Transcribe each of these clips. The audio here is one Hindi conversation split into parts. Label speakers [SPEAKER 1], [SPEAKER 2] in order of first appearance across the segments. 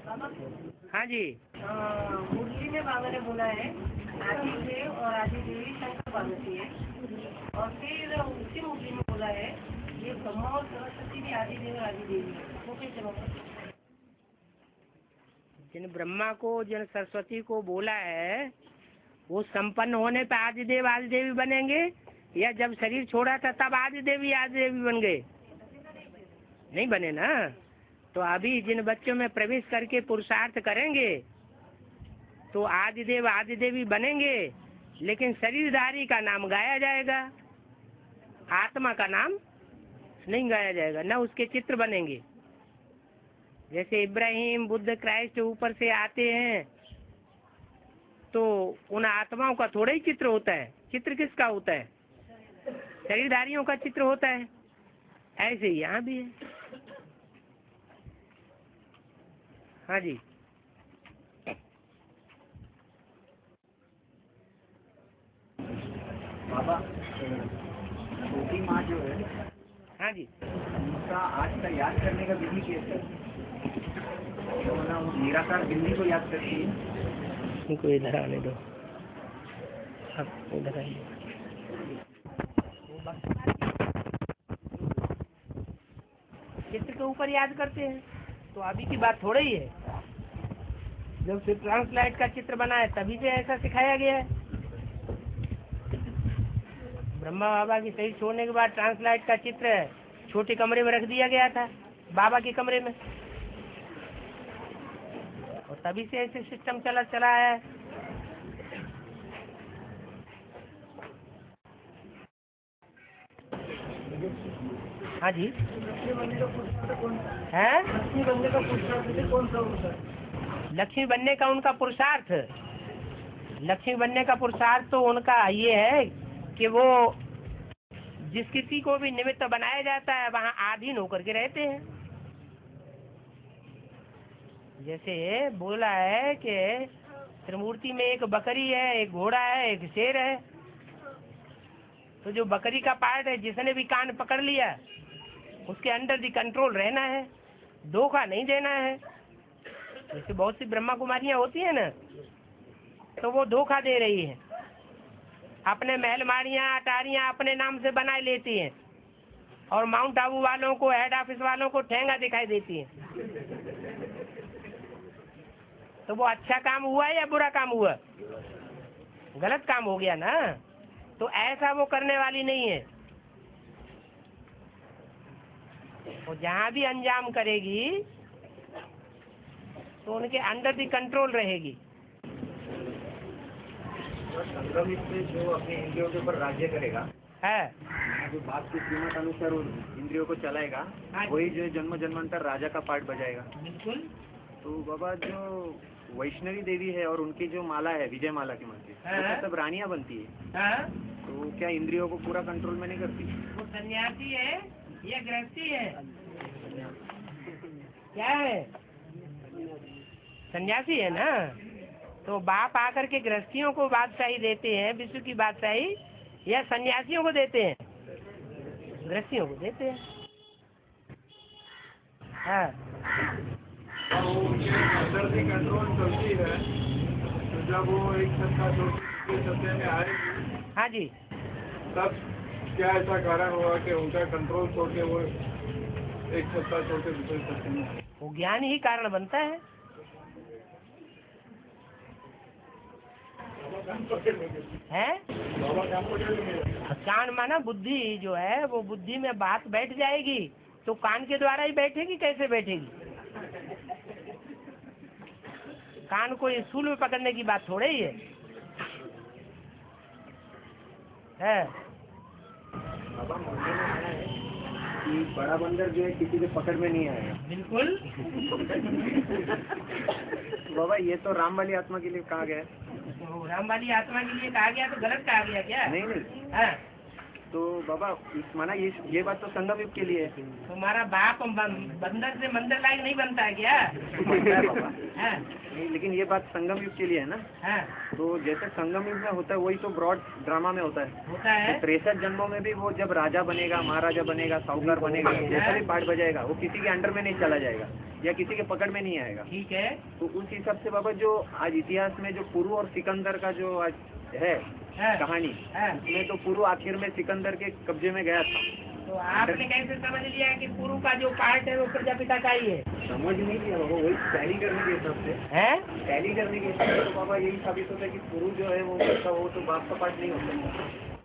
[SPEAKER 1] हाँ जी।
[SPEAKER 2] मुरली में बाबा ने बोला है आदि देव और आदि देवी शंकर पार्वती है, और फिर उसी मुरली में बोला है ये ब्रह्मा और सरस्वती भी आदि देव और आदि देवी है। वो कैसे होगा?
[SPEAKER 1] जिन ब्रह्मा को जिन सरस्वती को बोला है वो संपन्न होने पे आदि देवी बनेंगे, या जब शरीर छोड़ा था तब आदि देवी बन गए? नहीं बने ना। तो अभी जिन बच्चों में प्रवेश करके पुरुषार्थ करेंगे तो आदि देवी बनेंगे, लेकिन शरीरधारी का नाम गाया जाएगा, आत्मा का नाम नहीं गाया जाएगा, न उसके चित्र बनेंगे। जैसे इब्राहिम, बुद्ध, क्राइस्ट ऊपर से आते हैं तो उन आत्माओं का थोड़ा ही चित्र होता है। चित्र किसका होता है? शरीरधारियों का चित्र होता है। ऐसे ही यहाँ भी है। हाँ जी।
[SPEAKER 3] बाबा, छोटी माँ जो है,
[SPEAKER 1] हाँ जी,
[SPEAKER 3] उनका आज का याद करने का विधि कैसे? तो ना निराकार बिंदी को याद करती है।
[SPEAKER 1] इनको इधर आने दो, अब इधर आइए। चित्र के ऊपर याद करते हैं तो अभी की बात थोड़ा ही है। जब से ट्रांसलाइट का चित्र बना है तभी से ऐसा सिखाया गया है। ब्रह्मा बाबा की शरीर छोड़ने के बाद ट्रांसलाइट का चित्र छोटे कमरे में रख दिया गया था, बाबा के कमरे में, और तभी से ऐसे सिस्टम चला है। हाँ जी। है लक्ष्मी बनने का उनका पुरुषार्थ, लक्ष्मी बनने का पुरुषार्थ तो उनका ये है कि वो जिस किसी को भी निमित्त बनाया जाता है वहाँ आधीन होकर के रहते हैं। जैसे बोला है कि त्रिमूर्ति में एक बकरी है, एक घोड़ा है, एक शेर है। तो जो बकरी का पार्ट है, जिसने भी कान पकड़ लिया उसके अंडर दी कंट्रोल रहना है, धोखा नहीं देना है। जैसे बहुत सी ब्रह्मा कुमारियां होती है ना, तो वो धोखा दे रही है, अपने महल माड़ियाँ अटारियाँ अपने नाम से बना लेती हैं और माउंट आबू वालों को, हेड ऑफिस वालों को ठेंगा दिखाई देती हैं। तो वो अच्छा काम हुआ या बुरा काम हुआ? गलत काम हो गया ना। तो ऐसा वो करने वाली नहीं है। वो जहाँ भी अंजाम करेगी तो उनके अंडर दी कंट्रोल रहेगी।
[SPEAKER 3] संगम से जो अपने इंद्रियों के ऊपर राज्य करेगा
[SPEAKER 1] है,
[SPEAKER 3] जो बाप की कीमत अनुसार इंद्रियों को चलाएगा, वही जो जन्म जन्मांतर राजा का पार्ट बजाएगा।
[SPEAKER 1] बिल्कुल।
[SPEAKER 3] तो बाबा जो वैष्णवी देवी है और उनकी जो माला है विजय माला की मंदिर, तो सब रानियां बनती है। तो क्या इंद्रियों को पूरा कंट्रोल में नहीं करती?
[SPEAKER 1] वो सन्यासी है या गृहस्थी है? क्या है? सन्यासी है ना। तो बाप आकर के गृहस्थियों को बादशाही देते हैं, विश्व की बादशाही, या सन्यासियों को देते हैं? गृहस्थियों को देते हैं। हाँ,
[SPEAKER 4] अंदर से कंट्रोल चलती है, तो जब वो एक सत्ता दूसरे सत्ते में आएगी,
[SPEAKER 1] हाँ जी,
[SPEAKER 4] तब क्या ऐसा कारण हुआ कि उनका कंट्रोल छोड़ के वो एक सत्ता छोड़ के दूसरे सत्ते में?
[SPEAKER 1] वो ज्ञान ही कारण बनता है। है कान माना बुद्धि जो है, वो बुद्धि में बात बैठ जाएगी तो कान के द्वारा ही बैठेगी। कैसे बैठेगी? कान को स्कूल में पकड़ने की बात थोड़े ही है।
[SPEAKER 3] बाबा मुझे आया है कि बड़ा बंदर जो है किसी के पकड़ में नहीं आएगा।
[SPEAKER 1] बिल्कुल।
[SPEAKER 3] बाबा ये तो राम वाली आत्मा के लिए कहा गया है।
[SPEAKER 1] तो राम वाली आत्मा के लिए कहा गया तो गलत कहा गया क्या?
[SPEAKER 3] नहीं।
[SPEAKER 1] हाँ।
[SPEAKER 3] तो बाबा माना ये बात तो संगम युग के लिए है।
[SPEAKER 1] तुम्हारा बाप बंदर से मंदिर लायक नहीं बनता है क्या?
[SPEAKER 3] बनता है बाबा।
[SPEAKER 1] हाँ?
[SPEAKER 3] नहीं, लेकिन ये बात संगम युग के लिए है ना।
[SPEAKER 1] हाँ?
[SPEAKER 3] तो जैसे संगम युग में होता है वही तो ब्रॉड ड्रामा में होता है।
[SPEAKER 1] होता है।
[SPEAKER 3] 63 जन्मों में भी वो जब राजा बनेगा, महाराजा बनेगा, साहूकार बनेगा, जैसा भी पार्ट बजाएगा वो किसी के अंडर में नहीं चला जाएगा या किसी के पकड़ में नहीं आएगा।
[SPEAKER 1] ठीक है।
[SPEAKER 3] तो उस हिसाब से बाबा जो आज इतिहास में जो पुरु और सिकंदर का जो आज है कहानी, उसमें तो पुरु आखिर में सिकंदर के कब्जे में गया था।
[SPEAKER 1] तो आपने कैसे समझ लिया कि पुरु का जो पार्ट है वो प्रजापिता का ही है?
[SPEAKER 3] समझ नहीं लिया बाबा, वही टैली करने के हिसाब से
[SPEAKER 1] हैं?
[SPEAKER 3] टैली करने के हिसाब से तो बाबा यही साबित होता है कि पुरु जो है वो तो बाप का पार्ट नहीं होता।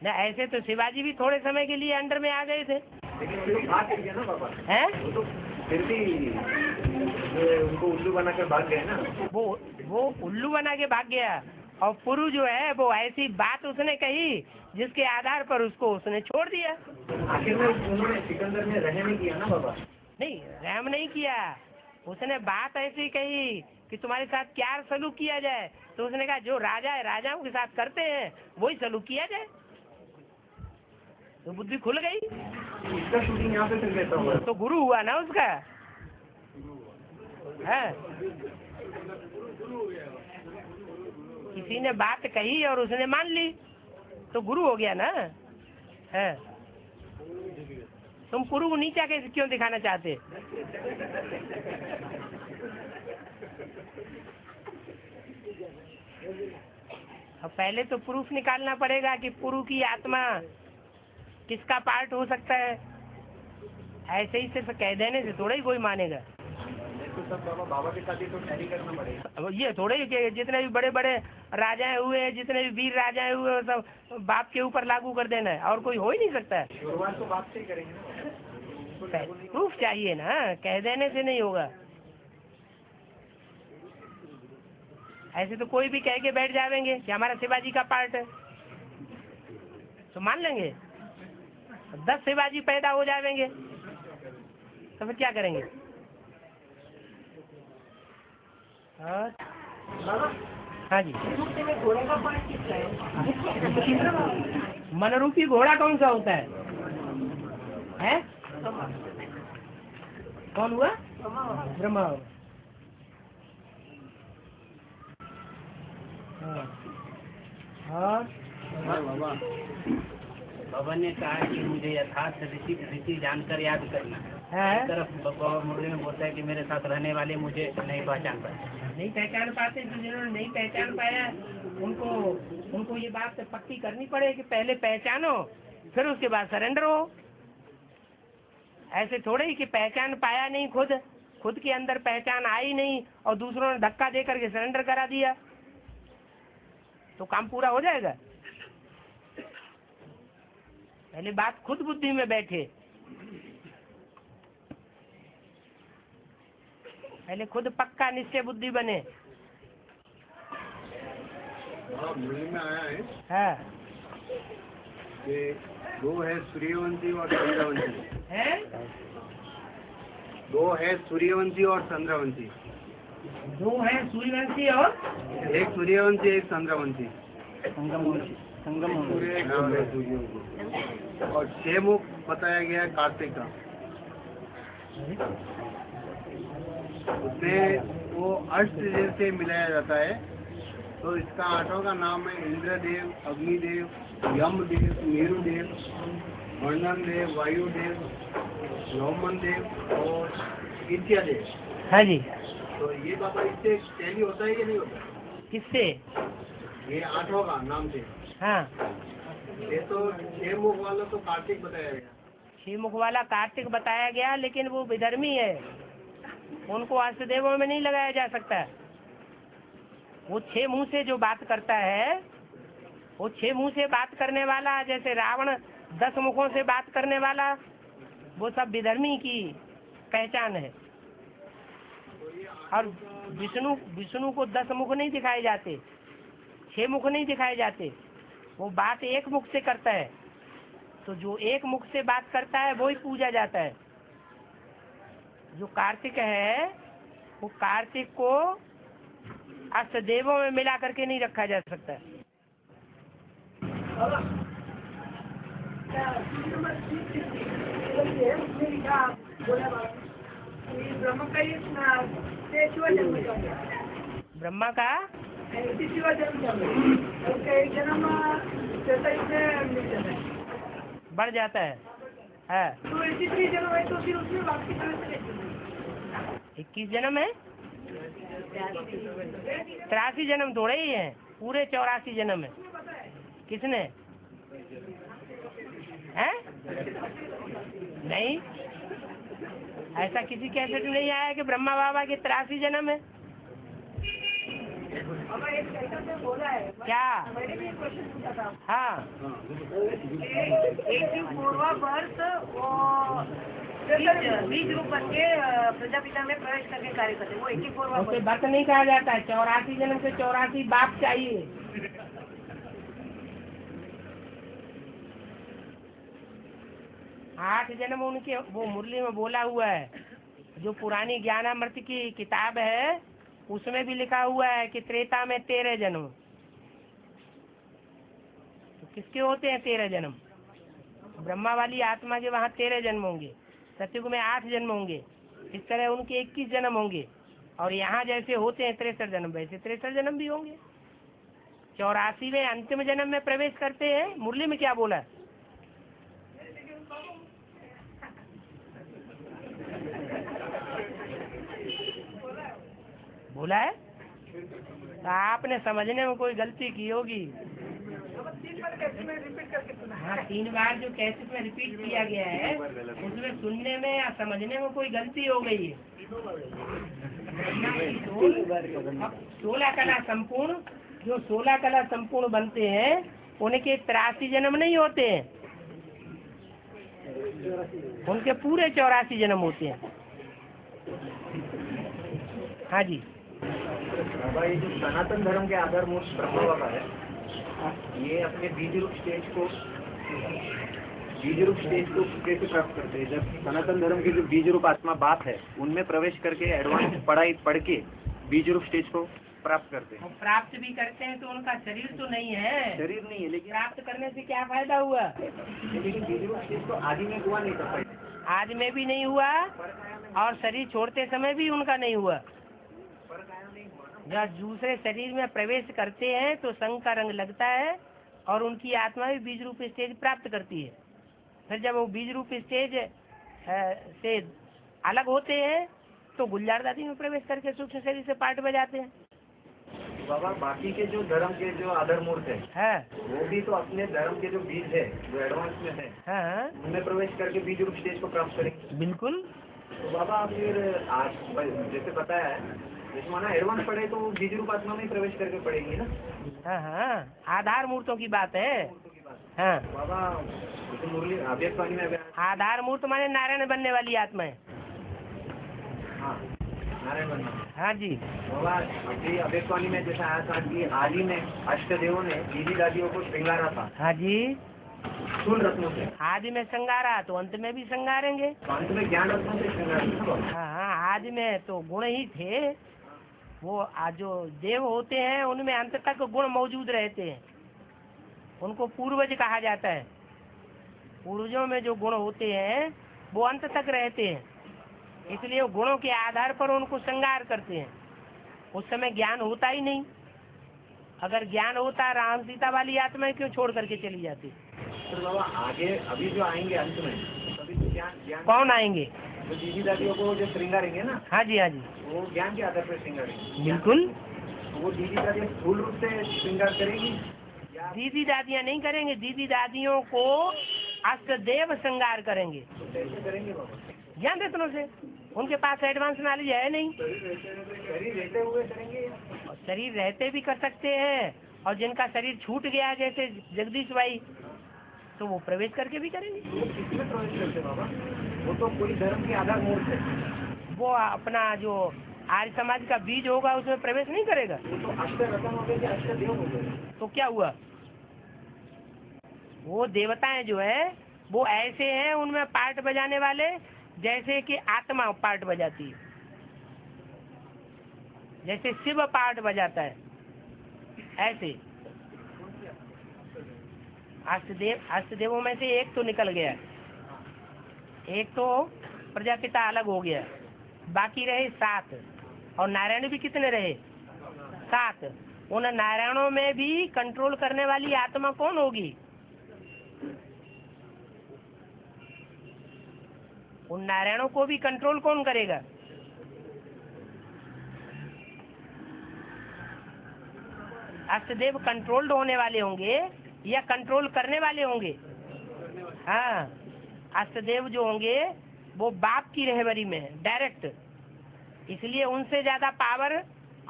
[SPEAKER 1] न ऐसे तो शिवाजी भी थोड़े समय के लिए अंडर में आ गए थे।
[SPEAKER 3] लेकिन वो लोग भाग गए ना बाबा।
[SPEAKER 1] हैं?
[SPEAKER 3] वो तो फिर भी उनको उल्लू बनाकर भाग गए ना।
[SPEAKER 1] वो उल्लू बना के भाग गया। और पुरु जो है वो ऐसी बात उसने कही जिसके आधार पर उसको उसने छोड़ दिया।
[SPEAKER 3] आखिर में उन्होंने सिकंदर में रहम नहीं किया ना बाबा।
[SPEAKER 1] नहीं, रहम नहीं किया। उसने बात ऐसी कही कि तुम्हारे साथ क्या सलूक किया जाए। तो उसने कहा जो राजा है राजाओं के साथ करते हैं वही सलूक किया जाए। तो बुद्धि खुल गई।
[SPEAKER 3] इसका शूटिंग यहाँ पे फिर कैसा हुआ?
[SPEAKER 1] तो गुरु हुआ ना उसका। है किसी ने बात कही और उसने मान ली तो गुरु हो गया ना। है तुम गुरु को नीचा कैसे क्यों दिखाना चाहते? अब पहले तो प्रूफ निकालना पड़ेगा कि पुरु की आत्मा किसका पार्ट हो सकता है। ऐसे ही सिर्फ कह देने से थोड़ा ही कोई मानेगा।
[SPEAKER 3] तो सब बाबा के साथ ही तो टैली करना पड़ेगा।
[SPEAKER 1] अब ये थोड़े ही कि जितने भी बड़े बड़े राजाएं हुए, जितने भी वीर राजाएं हुए, वो सब बाप के ऊपर लागू कर देना है और कोई हो ही नहीं सकता है।
[SPEAKER 3] शुरुआत तो बाप से ही करेंगे ना।
[SPEAKER 1] प्रूफ चाहिए ना, कह देने से नहीं होगा। ऐसे तो कोई भी कह के बैठ जाएंगे कि हमारा शिवाजी का पार्ट है तो मान लेंगे। 10 शिवाजी पैदा हो जाएंगे तो फिर क्या करेंगे? हाँ जी।
[SPEAKER 2] घोड़े का पार्ट किसका है?
[SPEAKER 1] मनरूपी घोड़ा कौन सा होता है? हैं? कौन हुआ? ब्रह्मा। हाँ।
[SPEAKER 5] बाबा ने कहा कि मुझे यथार्थ रीति जानकर याद करना
[SPEAKER 1] है।
[SPEAKER 5] एक तरफ बाबा मुरली में बोलता है कि मेरे साथ रहने वाले मुझे नहीं पहचान पाए।
[SPEAKER 1] नहीं पहचान पाते तो जिन्होंने नहीं पहचान पाया उनको ये बात पक्की करनी पड़े कि पहले पहचानो फिर उसके बाद सरेंडर हो। ऐसे थोड़े ही कि पहचान पाया नहीं, खुद के अंदर पहचान आई नहीं और दूसरों ने धक्का दे करके सरेंडर करा दिया तो काम पूरा हो जाएगा। पहले बात खुद बुद्धि में बैठे, पहले खुद पक्का निश्चय बुद्धि बने।
[SPEAKER 4] मुरली में आया है
[SPEAKER 1] हाँ।
[SPEAKER 4] कि दो है सूर्यवंशी और चंद्रवंशी।
[SPEAKER 1] है?
[SPEAKER 4] दो है सूर्यवंशी और चंद्रवंशी।
[SPEAKER 1] दो है सूर्यवंशी और
[SPEAKER 4] एक सूर्यवंशी एक चंद्रवंशी।
[SPEAKER 3] संगम
[SPEAKER 4] सूर्य एक सूर्यवंशी। और 6 मुख बताया गया है कार्तिक का। उसमें वो अष्टदेव से मिलाया जाता है। तो इसका 8वां का नाम है इंद्रदेव, अग्निदेव, यमदेव, मेरुदेव, वर्णन देव, वायुदेव, यौमन देव और इत्यादेव।
[SPEAKER 1] हाँ जी।
[SPEAKER 4] तो ये बाबा इससे टैली होता है कि नहीं होता?
[SPEAKER 1] किससे?
[SPEAKER 4] ये 8वां का नाम से।
[SPEAKER 1] हाँ।
[SPEAKER 4] ये तो 6 मुख वाला तो कार्तिक बताया गया।
[SPEAKER 1] 6 मुख वाला कार्तिक बताया गया, लेकिन वो विधर्मी है, उनको अष्टदेवों में नहीं लगाया जा सकता। वो 6 मुंह से जो बात करता है, वो 6 मुंह से बात करने वाला, जैसे रावण 10 मुखों से बात करने वाला, वो सब विधर्मी की पहचान है। और विष्णु को 10 मुख नहीं दिखाए जाते, 6 मुख नहीं दिखाए जाते, वो बात एक मुख से करता है। तो जो एक मुख से बात करता है वो ही पूजा जाता है। जो कार्तिक है वो कार्तिक को अष्टदेवों में मिला करके नहीं रखा जा सकता। ब्रह्मा का बढ़ जाता है। 21 जन्म है, 83 जन्म थोड़े ही है, पूरे 84 जन्म है। किसने है? नहीं, ऐसा किसी कैसेट में नहीं आया कि ब्रह्मा बाबा के 83 जन्म है। क्या? हाँ,
[SPEAKER 2] एक ही पूर्वा बर्थ वो बीज रूप बन के प्रजापिता में प्रवेश करके कार्य करते हैं। वो एक ही पूर्वा
[SPEAKER 1] उसे बर्थ नहीं कहा जाता है। 84 जन्म से 84 बाप चाहिए। 8 जन्म उनके वो मुरली में बोला हुआ है। जो पुरानी ज्ञानामृत की किताब है उसमें भी लिखा हुआ है कि त्रेता में 13 जन्म। तो किसके होते हैं 13 जन्म? ब्रह्मा वाली आत्मा के वहाँ 13 जन्म होंगे, सतयुग में 8 जन्म होंगे, इस तरह उनके 21 जन्म होंगे। और यहाँ जैसे होते हैं 63 जन्म, वैसे 63 जन्म भी होंगे। 84वें अंतिम जन्म में प्रवेश करते हैं। मुरली में क्या बोला है? बोला है तो आपने समझने में कोई गलती की होगी। हाँ, 3 बार जो कैसेट में रिपीट किया गया है उसमें सुनने में या समझने में कोई गलती हो गई है। 16 कला संपूर्ण, जो 16 कला संपूर्ण बनते हैं उनके 83 जन्म नहीं होते हैं, उनके पूरे 84 जन्म होते हैं। हाँ जी।
[SPEAKER 3] बाबा, ये जो सनातन धर्म के आधार मूल ब्रह्मा बाबा है, ये अपने बीज रूप स्टेज को कैसे प्राप्त करते हैं? जब सनातन धर्म के जो बीज रूप आत्मा बाप है उनमें प्रवेश करके एडवांस पढ़ाई पढ़ के बीज रूप स्टेज को प्राप्त करते हैं।
[SPEAKER 1] प्राप्त भी करते हैं तो उनका शरीर तो नहीं है।
[SPEAKER 3] शरीर नहीं है, लेकिन
[SPEAKER 1] प्राप्त करने से क्या फायदा हुआ?
[SPEAKER 3] लेकिन बीज रूप स्टेज को आदि में हुआ नहीं कर पाए।
[SPEAKER 1] आज में भी नहीं हुआ और शरीर छोड़ते समय भी उनका नहीं हुआ। जब दूसरे शरीर में प्रवेश करते हैं तो संग का रंग लगता है और उनकी आत्मा भी बीज रूप स्टेज प्राप्त करती है। फिर जब वो बीज रूप स्टेज से अलग होते हैं तो गुलजार दादी में प्रवेश करके सूक्ष्म शरीर से पार्ट बजाते हैं।
[SPEAKER 3] बाबा, बाकी के जो धर्म के जो आधार मूर्त है वो भी तो अपने धर्म के जो बीज है जो एडवांस में है उनमें प्रवेश करके बीज रूप स्टेज को प्राप्त करेंगे।
[SPEAKER 1] बिल्कुल।
[SPEAKER 3] तो बाबा फिर आज जैसे बताया है, जैसे माना एडवांस पढ़े तो बीज रूप आत्मा में प्रवेश करके पढ़ेंगे ना।
[SPEAKER 1] हाँ, आधार मूर्तों की बात है। हाँ
[SPEAKER 3] बाबा, जैसे मुरली अभ्यक्तवाणी में
[SPEAKER 1] आधार मूर्त माने नारायण बनने वाली आत्मा है।
[SPEAKER 3] हाँ, नारायण बनना।
[SPEAKER 1] हाँ जी
[SPEAKER 3] बाबा, अभी अभ्यक्तवाणी में जैसा आया था कि आदि में अष्टदेवों ने दीदी दादियों को श्रृंगारा था।
[SPEAKER 1] हाँ जी,
[SPEAKER 3] स्थूल रत्नों से।
[SPEAKER 1] आदि में संगारा तो अंत में भी संगारेंगे।
[SPEAKER 3] तो अंत में ज्ञान रत्नों से श्रृंगार।
[SPEAKER 1] हाँ, आदि में तो गुण ही थे। वो जो देव होते हैं उनमें अंत तक गुण मौजूद रहते हैं, उनको पूर्वज कहा जाता है। पूर्वजों में जो गुण होते हैं वो अंत तक रहते हैं, इसलिए गुणों के आधार पर उनको श्रृंगार करते हैं। उस समय ज्ञान होता ही नहीं। अगर ज्ञान होता राम सीता वाली आत्मा क्यों छोड़ करके चली जाती?
[SPEAKER 3] तो बाबा आगे अभी जो आएंगे अंत में तभी तो ज्ञान
[SPEAKER 1] कौन आएंगे?
[SPEAKER 3] तो दीदी दादियों को जो श्रृंगारेंगे ना।
[SPEAKER 1] हाँ जी, हाँ जी,
[SPEAKER 3] वो ज्ञान के आधार पर श्रृंगारेंगे।
[SPEAKER 1] बिल्कुल।
[SPEAKER 3] तो वो दीदी दादियाँ स्थूल रूप से श्रृंगार करेंगी?
[SPEAKER 1] दीदी दादियाँ नहीं करेंगे, दीदी दादियों को अष्टदेव श्रृंगार करेंगे।
[SPEAKER 3] तो कैसे करेंगे बाबा?
[SPEAKER 1] ज्ञान रत्नों से। उनके पास एडवांस नॉलेज है नहीं।
[SPEAKER 3] शरीर रहते हुए करेंगे?
[SPEAKER 1] और शरीर रहते भी कर सकते हैं, और जिनका शरीर छूट गया जैसे जगदीश भाई, तो वो प्रवेश करके भी करेंगे।
[SPEAKER 3] वो किसमें प्रवेश करते बाबा? वो तो कोई धर्म के आधार मूर्त है।
[SPEAKER 1] वो अपना जो आर्य समाज का बीज होगा उसमें प्रवेश नहीं करेगा।
[SPEAKER 3] वो तो अष्ट रत्न हो गए, अष्ट देव हो गए।
[SPEAKER 1] तो क्या हुआ? वो देवताएं जो है वो ऐसे हैं, उनमें पार्ट बजाने वाले जैसे कि आत्मा पार्ट बजाती है, जैसे शिव पार्ट बजाता है, ऐसे अष्टदेवों में से एक तो निकल गया, एक तो प्रजापिता अलग हो गया, बाकी रहे 7। और नारायण भी कितने रहे? 7। उन नारायणों में भी कंट्रोल करने वाली आत्मा कौन होगी? उन नारायणों को भी कंट्रोल कौन करेगा? अष्टदेव कंट्रोल्ड होने वाले होंगे या कंट्रोल करने वाले होंगे? हाँ, अष्टदेव जो होंगे वो बाप की रहबरी में डायरेक्ट, इसलिए उनसे ज्यादा पावर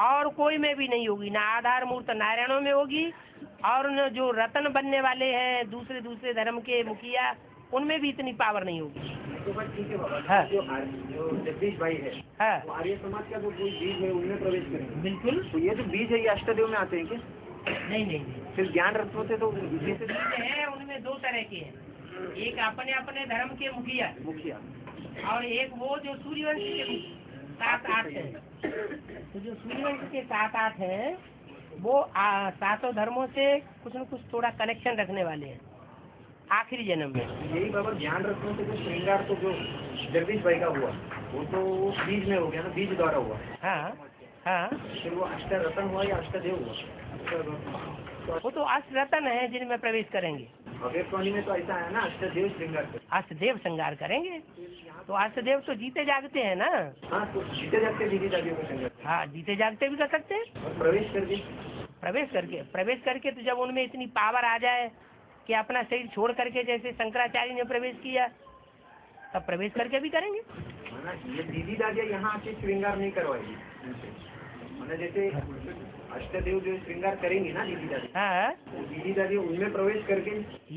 [SPEAKER 1] और कोई में भी नहीं होगी, ना आधार मूर्त नारायणों में होगी, और न जो रतन बनने वाले हैं दूसरे दूसरे धर्म के मुखिया, उनमें भी इतनी पावर नहीं होगी।
[SPEAKER 3] तो बस ठीक है बाबा।
[SPEAKER 1] हाँ।
[SPEAKER 3] जो जगदीश भाई है,
[SPEAKER 1] हाँ,
[SPEAKER 3] वो आर्य समाज का जो कोई बीज है उनमें प्रवेश करेंगे।
[SPEAKER 1] बिल्कुल।
[SPEAKER 3] तो ये जो बीज है ये अष्टदेव में आते हैं क्या?
[SPEAKER 1] नहीं नहीं नहीं,
[SPEAKER 3] फिर ज्ञान रत्न होते तो इसी से
[SPEAKER 1] बीज है उनमें 2 तरह के हैं, एक अपने अपने धर्म के मुखिया
[SPEAKER 3] मुखिया।
[SPEAKER 1] और एक वो जो सूर्यवंश के 7-8 है। तो जो सूर्यवंश के 7-8 है वो 7 धर्मों से कुछ न कुछ थोड़ा कनेक्शन रखने वाले हैं आखिरी जन्म में।
[SPEAKER 3] यही बाबा ज्ञान रत्नों से जो श्रृंगार तो जो जगदीश भाई का हुआ वो तो बीज में हो गया ना, बीज द्वारा हुआ।
[SPEAKER 1] हाँ हाँ,
[SPEAKER 3] फिर वो अष्ट रत्न हुआ या अष्टदेव हुआ?
[SPEAKER 1] वो तो अष्ट रतन है जिनमें प्रवेश करेंगे।
[SPEAKER 3] भविष्यवाणी में तो ऐसा है ना, अष्टदेव श्रृंगार से।
[SPEAKER 1] अष्टदेव श्रृंगार करेंगे, तो अष्टदेव तो जीते जागते हैं ना।
[SPEAKER 3] हाँ, तो जीते जागते दीदी दादियों का श्रृंगार।
[SPEAKER 1] हाँ, जीते जागते भी कर सकते हैं।
[SPEAKER 3] और प्रवेश
[SPEAKER 1] प्रवेश करके तो जब उनमें इतनी पावर आ जाए कि अपना शरीर छोड़ करके, जैसे शंकराचार्य ने प्रवेश किया, तब प्रवेश करके भी करेंगे।
[SPEAKER 3] ना ये दीदी दादियाँ यहाँ आके श्रृंगार नहीं करवाएगी, मतलब जैसे अष्टदेव जो श्रृंगार करेंगी ना दीदी दादी,
[SPEAKER 1] हाँ,
[SPEAKER 3] तो दीदी दादी उनमें प्रवेश करके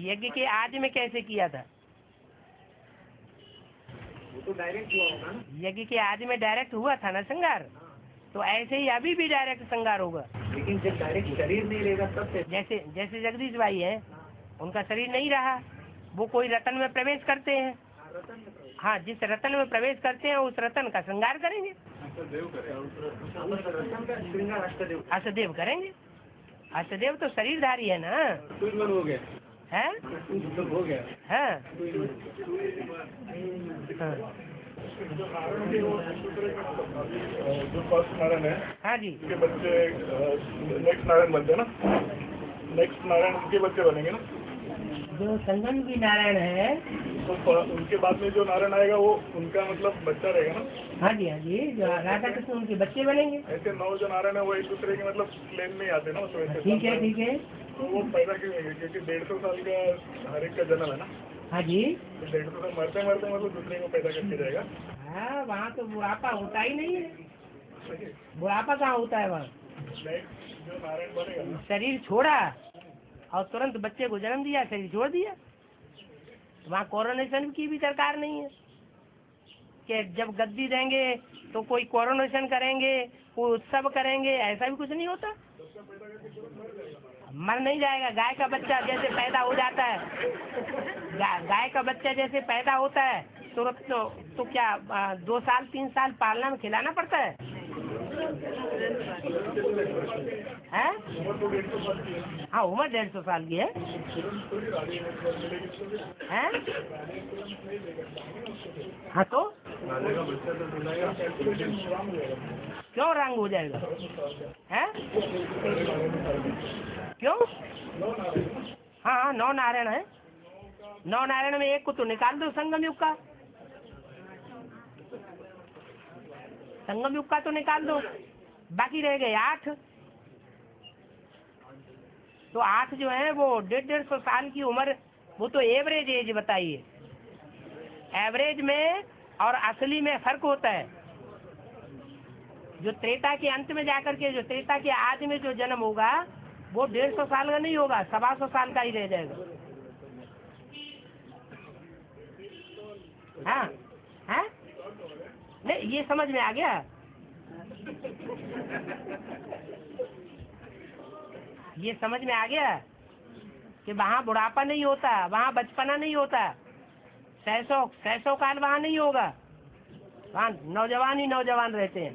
[SPEAKER 1] यज्ञ के आज में कैसे किया था?
[SPEAKER 3] वो तो डायरेक्ट हुआ होगा ना।
[SPEAKER 1] यज्ञ के आज में डायरेक्ट हुआ था ना श्रृंगार, तो ऐसे ही अभी भी डायरेक्ट श्रृंगार होगा।
[SPEAKER 3] लेकिन जब डायरेक्ट शरीर नहीं रहेगा तब से।
[SPEAKER 1] जैसे जगदीश भाई है, उनका शरीर नहीं रहा, वो कोई रतन में प्रवेश करते हैं। हाँ, जिस रतन में प्रवेश करते हैं उस रतन का श्रृंगार करेंगे।
[SPEAKER 3] रतन का श्रृंगार
[SPEAKER 1] अष्टदेव करेंगे। अष्टदेव तो शरीरधारी है ना।
[SPEAKER 3] हो गया
[SPEAKER 1] है?
[SPEAKER 3] हो गया।
[SPEAKER 1] हाँ, हाँ।
[SPEAKER 6] जो फर्स्ट नारायण है
[SPEAKER 1] हाँ जी,
[SPEAKER 6] उनके बच्चे नेक्स्ट नारायण बनते हैं ना, नेक्स्ट नारायण उनके बच्चे बनेंगे ना।
[SPEAKER 1] जो संगम की नारायण है,
[SPEAKER 6] तो उनके बाद में जो नारायण आएगा वो उनका मतलब बच्चा रहेगा ना।
[SPEAKER 1] हाँ जी, हाँ जी, जो राधा कृष्ण उनके बच्चे बनेंगे।
[SPEAKER 6] ऐसे 9 जो नारायण है वो एक दूसरे के मतलब प्लेन में ही आते हैं ना, तो ऐसे
[SPEAKER 1] ठीक है, ठीक है।
[SPEAKER 6] तो वो पैदा क्यों होंगे? क्योंकि 150 साल का हर एक का जन्म है ना,
[SPEAKER 1] हाँ जी,
[SPEAKER 6] तो 150 साल मरते मरते मतलब दूसरे को पैदा करके जाएगा।
[SPEAKER 1] हाँ, वहाँ तो बुढ़ापा होता ही नहीं है। बुढ़ापा कहाँ होता है वहाँ?
[SPEAKER 6] नेक्स्ट जो नारायण बनेगा ना,
[SPEAKER 1] शरीर छोड़ा और तुरंत बच्चे को जन्म दिया, शरीर छोड़ दिया। वहाँ कोरोनेशन की भी दरकार नहीं है कि जब गद्दी देंगे तो कोई कोरोनेशन करेंगे, कोई उत्सव करेंगे, ऐसा भी कुछ नहीं होता। मर नहीं जाएगा। गाय का बच्चा जैसे पैदा हो जाता है, गाय का बच्चा जैसे पैदा होता है तुरंत तो क्या 2 साल 3 साल पालना में खिलाना पड़ता है? हैं? हाँ, उम्र 150 साल की है। हैं? हाँ, तो क्यों रंग हो जाएगा? हैं? क्यों? हाँ, 9 नारायण है। 9 नारायण में एक को तो निकाल दो, संगम युग का। संगम युग का तो निकाल दो, बाकी रह गए 8। तो 8 जो है वो 150 साल की उम्र, वो तो एवरेज एज बताइए। एवरेज में और असली में फर्क होता है। जो त्रेता के अंत में जाकर के, जो त्रेता के आदि में जो जन्म होगा वो 150 साल का नहीं होगा, 125 साल का ही रह जाएगा। हाँ, हाँ, नहीं, ये समझ में आ गया। ये समझ में आ गया कि वहाँ बुढ़ापा नहीं होता, वहाँ बचपना नहीं होता, 600 काल वहाँ नहीं होगा, वहाँ नौजवान ही नौजवान रहते हैं।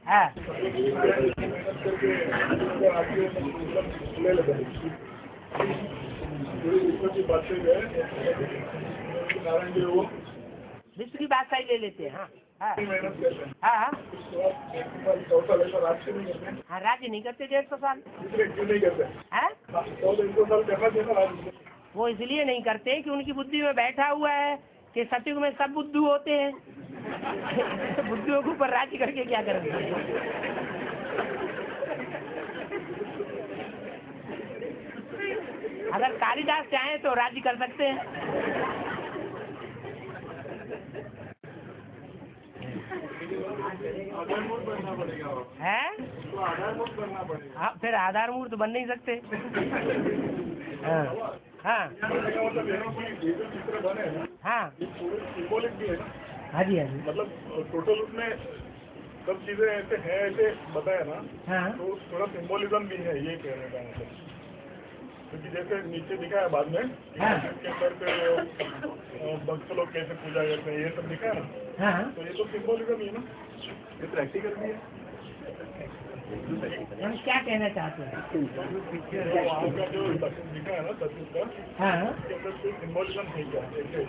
[SPEAKER 1] हाँ
[SPEAKER 6] मेहनत करके अगर आगे मतलब ले लेते हैं पूरी विश्व की बातें जो है नारायण जी वो
[SPEAKER 1] विश्व की बात सही ले लेते हैं। हाँ हाँ
[SPEAKER 6] मेहनत करते हैं
[SPEAKER 1] हाँ हाँ
[SPEAKER 6] उसके बाद 100 साल ऐसा राज्य नहीं करते हैं
[SPEAKER 1] हाँ राज्य नहीं करते 150 साल।
[SPEAKER 6] इसलिए क्यों नहीं करते
[SPEAKER 1] है
[SPEAKER 6] 100 साल करना चाहिए ना राज्य
[SPEAKER 1] वो इसलिए नहीं करते कि उनकी बुद्धि में बैठा हुआ है कि सतयुग में सब बुद्धू होते हैं। तो बुद्धियों के ऊपर राज्य करके क्या करेंगे। अगर कालिदास चाहें तो राज्य कर सकते हैं।
[SPEAKER 6] आधारभूत बनना पड़ेगा
[SPEAKER 1] है
[SPEAKER 6] तो आधारभूत बनना पड़ेगा
[SPEAKER 1] हाँ फिर आधार मूर्त तो बन नहीं सकते। हाँ हाँ
[SPEAKER 6] मतलब ये जो चित्र बने ना
[SPEAKER 1] हाँ
[SPEAKER 6] ये पूरे सिंबॉलिक भी है ना
[SPEAKER 1] हाँ जी हाँ जी
[SPEAKER 6] मतलब टोटल उसमें सब चीजें ऐसे हैं ऐसे बताया ना
[SPEAKER 1] हाँ
[SPEAKER 6] तो थोड़ा सिंबोलिज्म भी है ये कहने का मतलब क्योंकि जैसे नीचे दिखा है बाद में
[SPEAKER 1] हाँ।
[SPEAKER 6] इसके अंदर पे भक्त लोग कैसे पूजा करते हैं ये सब दिखा है ना
[SPEAKER 1] हाँ
[SPEAKER 6] तो ये तो सिंबोलिज्म ही है ना ये प्रैक्टिकल भी है
[SPEAKER 1] हम क्या कहना चाहते हैं।
[SPEAKER 6] तो वहाँ का जो दिखा है ना सत्युग का
[SPEAKER 1] हाँ
[SPEAKER 6] इसके अंदर कोई सिंबोलिज्म है क्या ऐसे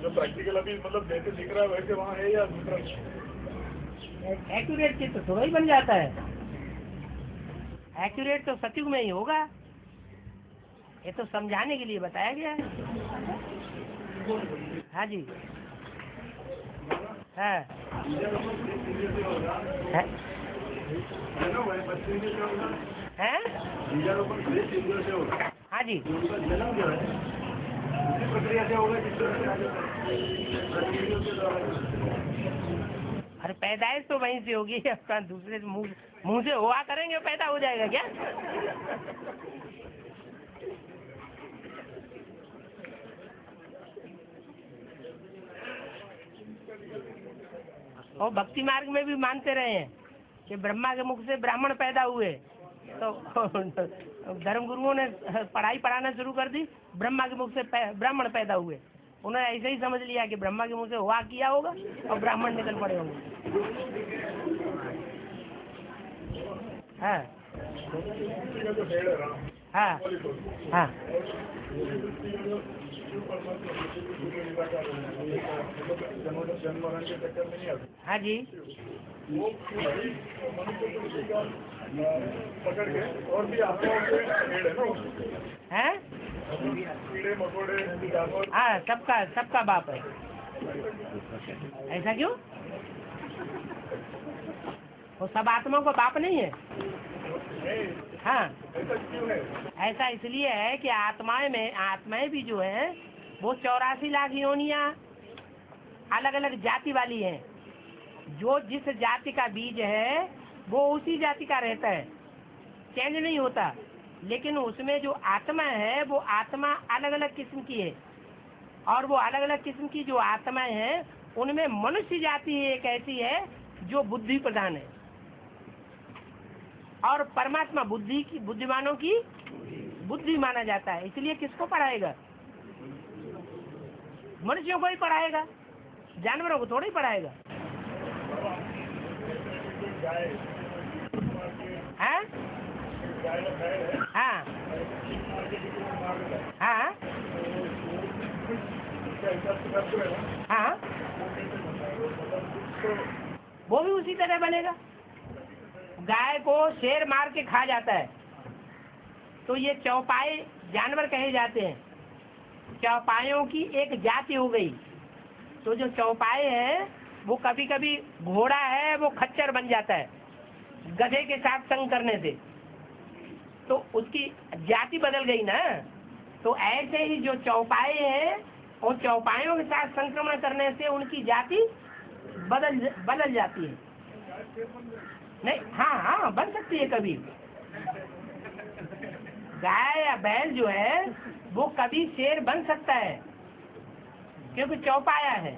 [SPEAKER 6] जो प्रैक्टिकल अभी मतलब जैसे दिख रहा है वैसे वहाँ है या दूसरा
[SPEAKER 1] एक्यूरेट चित्र थोड़ा ही बन जाता है। एक्यूरेट तो सतयुग में ही होगा। ये तो समझाने के लिए बताया गया है। हाँ जी है है हाँ जी अरे पैदाइश तो वहीं से होगी। अपना दूसरे मुंह से हुआ करेंगे पैदा हो जाएगा क्या। और भक्ति मार्ग में भी मानते रहे हैं कि ब्रह्मा के मुख से ब्राह्मण पैदा हुए। तो धर्म गुरुओं ने पढ़ाई पढ़ाना शुरू कर दी, ब्रह्मा के मुख से ब्राह्मण पैदा हुए। उन्होंने ऐसे ही समझ लिया कि ब्रह्मा के मुंह से हुआ किया होगा और ब्राह्मण निकल पड़े होंगे। हाँ हाँ हाँ हाँ जी
[SPEAKER 6] वो पकड़ के और भी आत्माओं के पेड़ है ना
[SPEAKER 1] हैं
[SPEAKER 6] कीड़े मकोड़े जानवर
[SPEAKER 1] हाँ सबका बाप है। ऐसा क्यों। वो सब आत्माओं का बाप नहीं है। हाँ
[SPEAKER 6] ऐसा क्यों है
[SPEAKER 1] ऐसा इसलिए है कि आत्माएं भी जो है वो 84 लाख योनियां अलग अलग जाति वाली हैं। जो जिस जाति का बीज है वो उसी जाति का रहता है, चेंज नहीं होता। लेकिन उसमें जो आत्मा है वो आत्मा अलग अलग किस्म की है। और वो अलग अलग किस्म की जो आत्माएं हैं उनमें मनुष्य जाति एक ऐसी है जो बुद्धि प्रधान है। और परमात्मा बुद्धिमानों की बुद्धि माना जाता है। इसलिए किसको पढ़ाएगा। मनुष्यों को ही पढ़ाएगा, जानवरों को थोड़ा ही पढ़ाएगा। हाँ हाँ हाँ हाँ वो भी उसी तरह बनेगा। गाय को शेर मार के खा जाता है तो ये चौपाई जानवर कहे जाते हैं। चौपाइयों की एक जाति हो गई। तो जो चौपाई है वो कभी कभी घोड़ा है वो खच्चर बन जाता है गधे के साथ संग करने से, तो उसकी जाति बदल गई ना। तो ऐसे ही जो चौपाई है और चौपाइयों के साथ संक्रमण करने से उनकी जाति बदल जाती है। नहीं हाँ बन सकती है कभी। गाय या बैल जो है वो कभी शेर बन सकता है क्योंकि चौपाया है।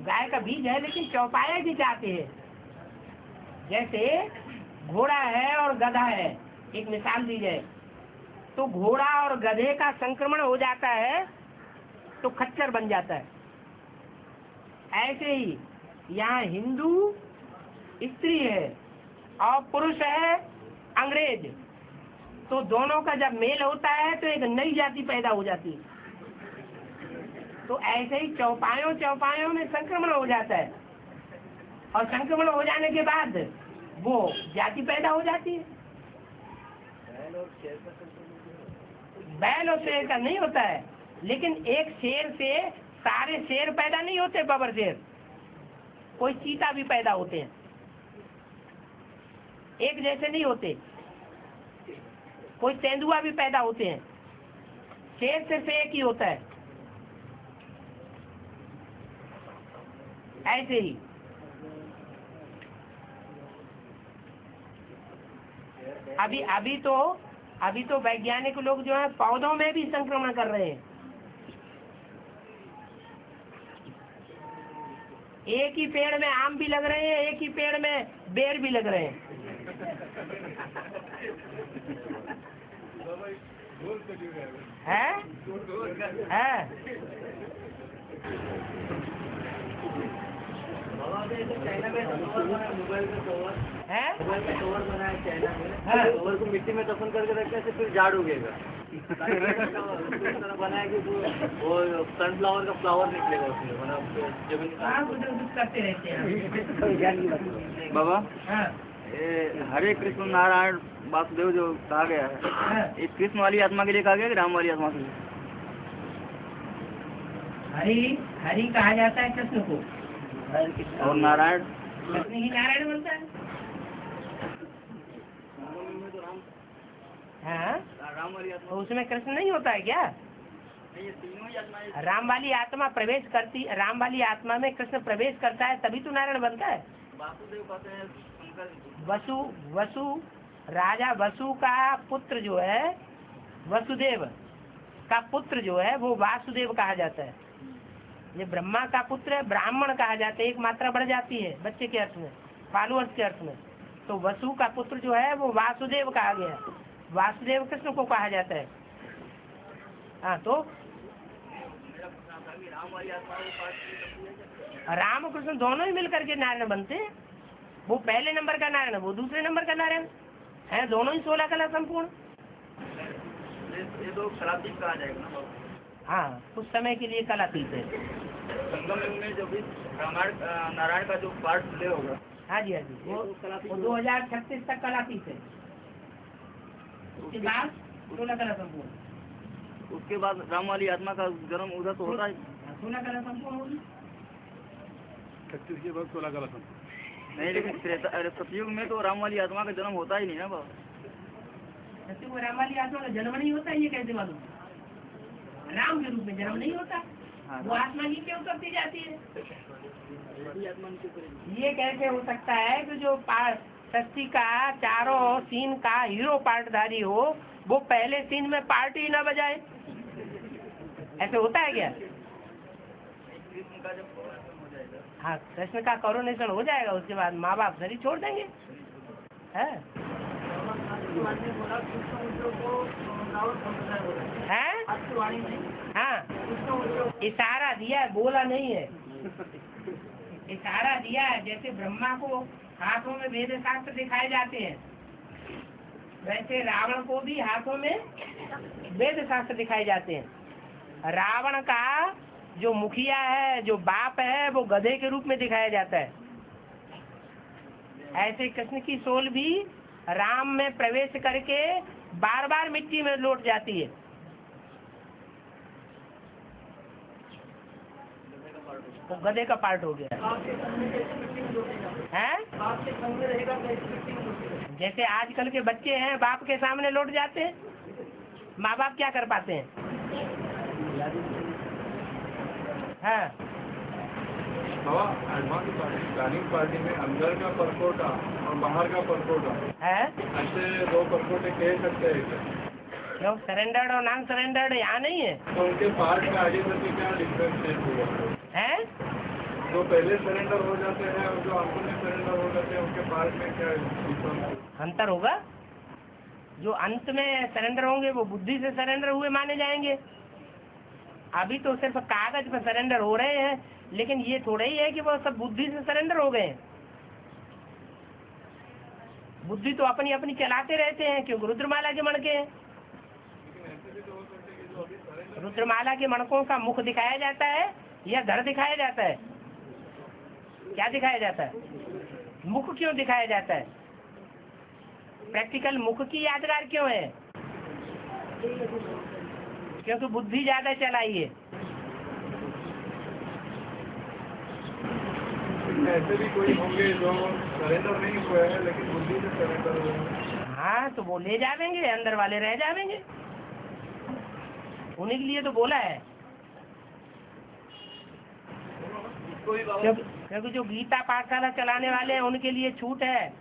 [SPEAKER 1] गाय का बीज है लेकिन चौपाया की जाती है। जैसे घोड़ा है और गधा है, एक मिसाल दी जाए तो घोड़ा और गधे का संक्रमण हो जाता है तो खच्चर बन जाता है। ऐसे ही यहाँ हिंदू स्त्री है और पुरुष है अंग्रेज, तो दोनों का जब मेल होता है तो एक नई जाति पैदा हो जाती है। तो ऐसे ही चौपायों में संक्रमण हो जाता है, और संक्रमण हो जाने के बाद वो जाति पैदा हो जाती है। बैल और शेर का नहीं होता है, लेकिन एक शेर से सारे शेर पैदा नहीं होते, बबर शेर, कोई चीता भी पैदा होते हैं, एक जैसे नहीं होते। कोई तेंदुआ भी पैदा होते हैं, शेर सिर्फ एक ही होता है। ऐसे ही अभी तो वैज्ञानिक लोग जो है पौधों में भी संक्रमण कर रहे हैं। एक ही पेड़ में आम भी लग रहे हैं, एक ही पेड़ में बेर भी लग रहे हैं। है?
[SPEAKER 3] कवर को मिट्टी में दफन करके रखने से फिर झाड़ उगेगा। बनाया कि वो सनफ्लावर का फ्लावर निकलेगा उसमें, मतलब जमीन
[SPEAKER 1] करते रहते हैं
[SPEAKER 3] बाबा।
[SPEAKER 1] हाँ।
[SPEAKER 3] हरे कृष्ण नारायण वासुदेव जो कहा गया है, ये कृष्ण वाली आत्मा के लिए कहा गया कि राम वाली आत्मा के लिए?
[SPEAKER 1] हरि कहा जाता है कृष्ण को,
[SPEAKER 3] और नारायण
[SPEAKER 1] कृष्ण ही नारायण बनता है। हाँ,
[SPEAKER 3] राम वाली आत्मा
[SPEAKER 1] तो उसमें कृष्ण नहीं होता है क्या?
[SPEAKER 3] ये तीनों ही आत्माएं
[SPEAKER 1] राम वाली आत्मा प्रवेश करती, राम वाली आत्मा में कृष्ण प्रवेश करता है, तभी तो नारायण बनता है।
[SPEAKER 3] वासुदेव कहते हैं शंकर।
[SPEAKER 1] वसु राजा वसु का पुत्र जो है, वसुदेव का पुत्र जो है वो वासुदेव कहा जाता है। ये ब्रह्मा का पुत्र है, ब्राह्मण कहा जाता है, एक मात्रा बढ़ जाती है बच्चे के अर्थ में, फॉलोअर्स के अर्थ में। तो वसु का पुत्र जो है वो वासुदेव कहा गया, वासुदेव कृष्ण को कहा जाता है। हाँ, तो राम कृष्ण दोनों ही मिलकर के नारायण बनते हैं। वो पहले नंबर का नारायण, वो दूसरे नंबर का नारायण है, दोनों ही 16 कला संपूर्ण।
[SPEAKER 3] ये तो कलातीत कहा जाएगा ना?
[SPEAKER 1] हाँ, कुछ समय के लिए कलातीत है।
[SPEAKER 3] संगम युग में जो भी रामायण नारायण का जो पार्ट प्ले होगा।
[SPEAKER 1] हाँ जी, हाँ जी, वो 2036 तक कलातीत है। उसके बाद 16 कला संपूर्ण।
[SPEAKER 3] उसके बाद राम वाली आत्मा का जन्म उधर तो होता है।
[SPEAKER 1] 16 कला संपूर्ण होगी।
[SPEAKER 6] 36 के बाद 16 कला संपूर्ण
[SPEAKER 3] नहीं, लेकिन सतयुग में तो राम वाली आत्मा का जन्म होता ही नहीं ना बाबा।
[SPEAKER 1] सत्युग में राम वाली आत्मा का जन्म नहीं होता, ये कैसे मालूम? राम के रूप में जन्म नहीं होता, वो आत्मा नीचे उतरती जाती है। ये कैसे हो सकता है कि जो सृष्टि का चारों सीन का हीरो पार्टधारी हो, वो पहले सीन में पार्ट ही न बजाए? ऐसे होता है क्या? हाँ, कृष्ण का कोरोनेशन हो जाएगा, उसके बाद माँ बाप शरीर छोड़ देंगे। है? हाँ, इशारा दिया है, बोला नहीं है, इशारा दिया है। जैसे ब्रह्मा को हाथों में वेद शास्त्र दिखाए जाते हैं, वैसे रावण को भी हाथों में वेद शास्त्र दिखाए जाते हैं। रावण का जो मुखिया है, जो बाप है, वो गधे के रूप में दिखाया जाता है। ऐसे कृष्ण की सोल भी राम में प्रवेश करके बार बार मिट्टी में लौट जाती है। तो गधे का पार्ट हो गया है। जैसे आजकल के बच्चे हैं, बाप के सामने लौट जाते हैं, माँ बाप क्या कर पाते हैं? हाँ,
[SPEAKER 6] प्लानिंग पार्टी में अंदर का परकोटा और बाहर का परकोटा
[SPEAKER 1] है।
[SPEAKER 6] ऐसे 2 परकोटे कह सकते हैं क्या?
[SPEAKER 1] क्यों? सरेंडर्ड और नॉन सरेंडर्ड यहाँ नहीं है।
[SPEAKER 6] तो उनके पार्ट में आगे चल के क्या डिफरेंशिएट हुआ
[SPEAKER 1] है?
[SPEAKER 6] जो पहले सरेंडर हो जाते हैं और जो अंत में सरेंडर हो जाते हैं, उनके पार्ट में क्या डिफरेंस
[SPEAKER 1] अंतर होगा? जो अंत में सरेंडर होंगे वो बुद्धि से सरेंडर हुए माने जाएंगे। अभी तो सिर्फ कागज पर सरेंडर हो रहे हैं, लेकिन ये थोड़ा ही है कि वो सब बुद्धि से सरेंडर हो गए। बुद्धि तो अपनी अपनी चलाते रहते हैं, क्योंकि रुद्रमाला के मणके हैं। रुद्रमाला के मणकों का मुख दिखाया जाता है या धड़ दिखाया जाता है? क्या दिखाया जाता है? मुख क्यों दिखाया जाता है? प्रैक्टिकल मुख की यादगार क्यों है? क्योंकि बुद्धि ज्यादा चलाई है।
[SPEAKER 6] ऐसे भी कोई होंगे जो सरेंडर नहीं हुए हैं लेकिन बुद्धि से सरेंडर हुए हैं।
[SPEAKER 1] हाँ, तो वो ले जावेंगे, अंदर वाले रह जावेंगे। उन्हीं के लिए तो बोला है। क्योंकि जो गीता पाठशाला चलाने वाले हैं उनके लिए छूट है,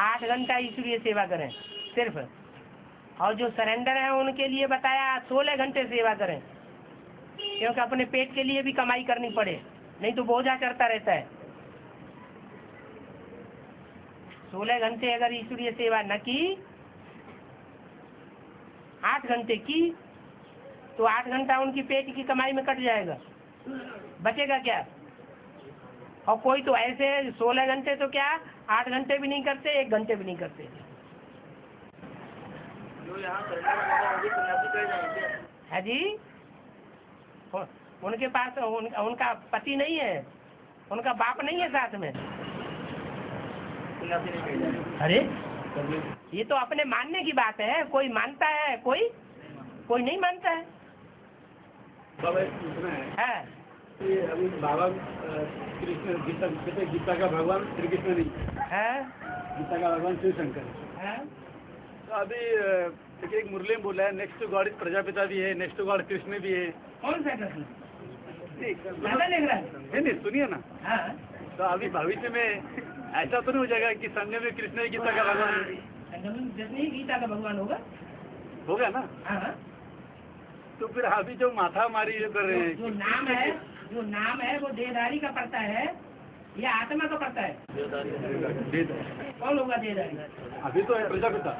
[SPEAKER 1] 8 घंटा ईश्वरीय सेवा करें सिर्फ। और जो सरेंडर है उनके लिए बताया 16 घंटे सेवा करें, क्योंकि अपने पेट के लिए भी कमाई करनी पड़े, नहीं तो बोझा चढ़ता रहता है। 16 घंटे अगर ईश्वरीय सेवा न की, 8 घंटे की, तो 8 घंटा उनकी पेट की कमाई में कट जाएगा, बचेगा क्या? और कोई तो ऐसे 16 घंटे तो क्या 8 घंटे भी नहीं करते, 1 घंटे भी नहीं करते।
[SPEAKER 3] जो यहाँ
[SPEAKER 1] है जी, उनके पास उनका पति नहीं है, उनका बाप नहीं है साथ में। अरे ये तो अपने मानने की बात है, कोई मानता है, कोई नहीं मानता है। है
[SPEAKER 6] अभी बाबा कृष्ण गीता का भगवान श्री कृष्ण नहीं
[SPEAKER 1] है,
[SPEAKER 6] गीता का भगवान शिव शंकर
[SPEAKER 1] है?
[SPEAKER 6] तो अभी एक मुरली में बोला है नेक्स्ट टू गॉड प्रजापिता भी है, नेक्स्ट टू गॉड कृष्ण भी है।
[SPEAKER 1] कौन सा कृष्ण?
[SPEAKER 6] ज्यादा
[SPEAKER 1] लिख रहा है?
[SPEAKER 6] नहीं सुनिए ना।
[SPEAKER 1] हाँ?
[SPEAKER 6] तो अभी भविष्य में ऐसा तो नहीं हो जाएगा कि संगम में कृष्ण ही गीता का भगवान है?
[SPEAKER 1] कृष्ण ही गीता का भगवान
[SPEAKER 6] होगा ना।
[SPEAKER 1] हाँ?
[SPEAKER 6] तो फिर अभी जो माथा मारी जो कर रहे हैं,
[SPEAKER 1] जो नाम है वो देहधारी का पड़ता है या आत्मा का पड़ता है? कौन होगा देहधारी?
[SPEAKER 6] अभी तो है प्रजापिता।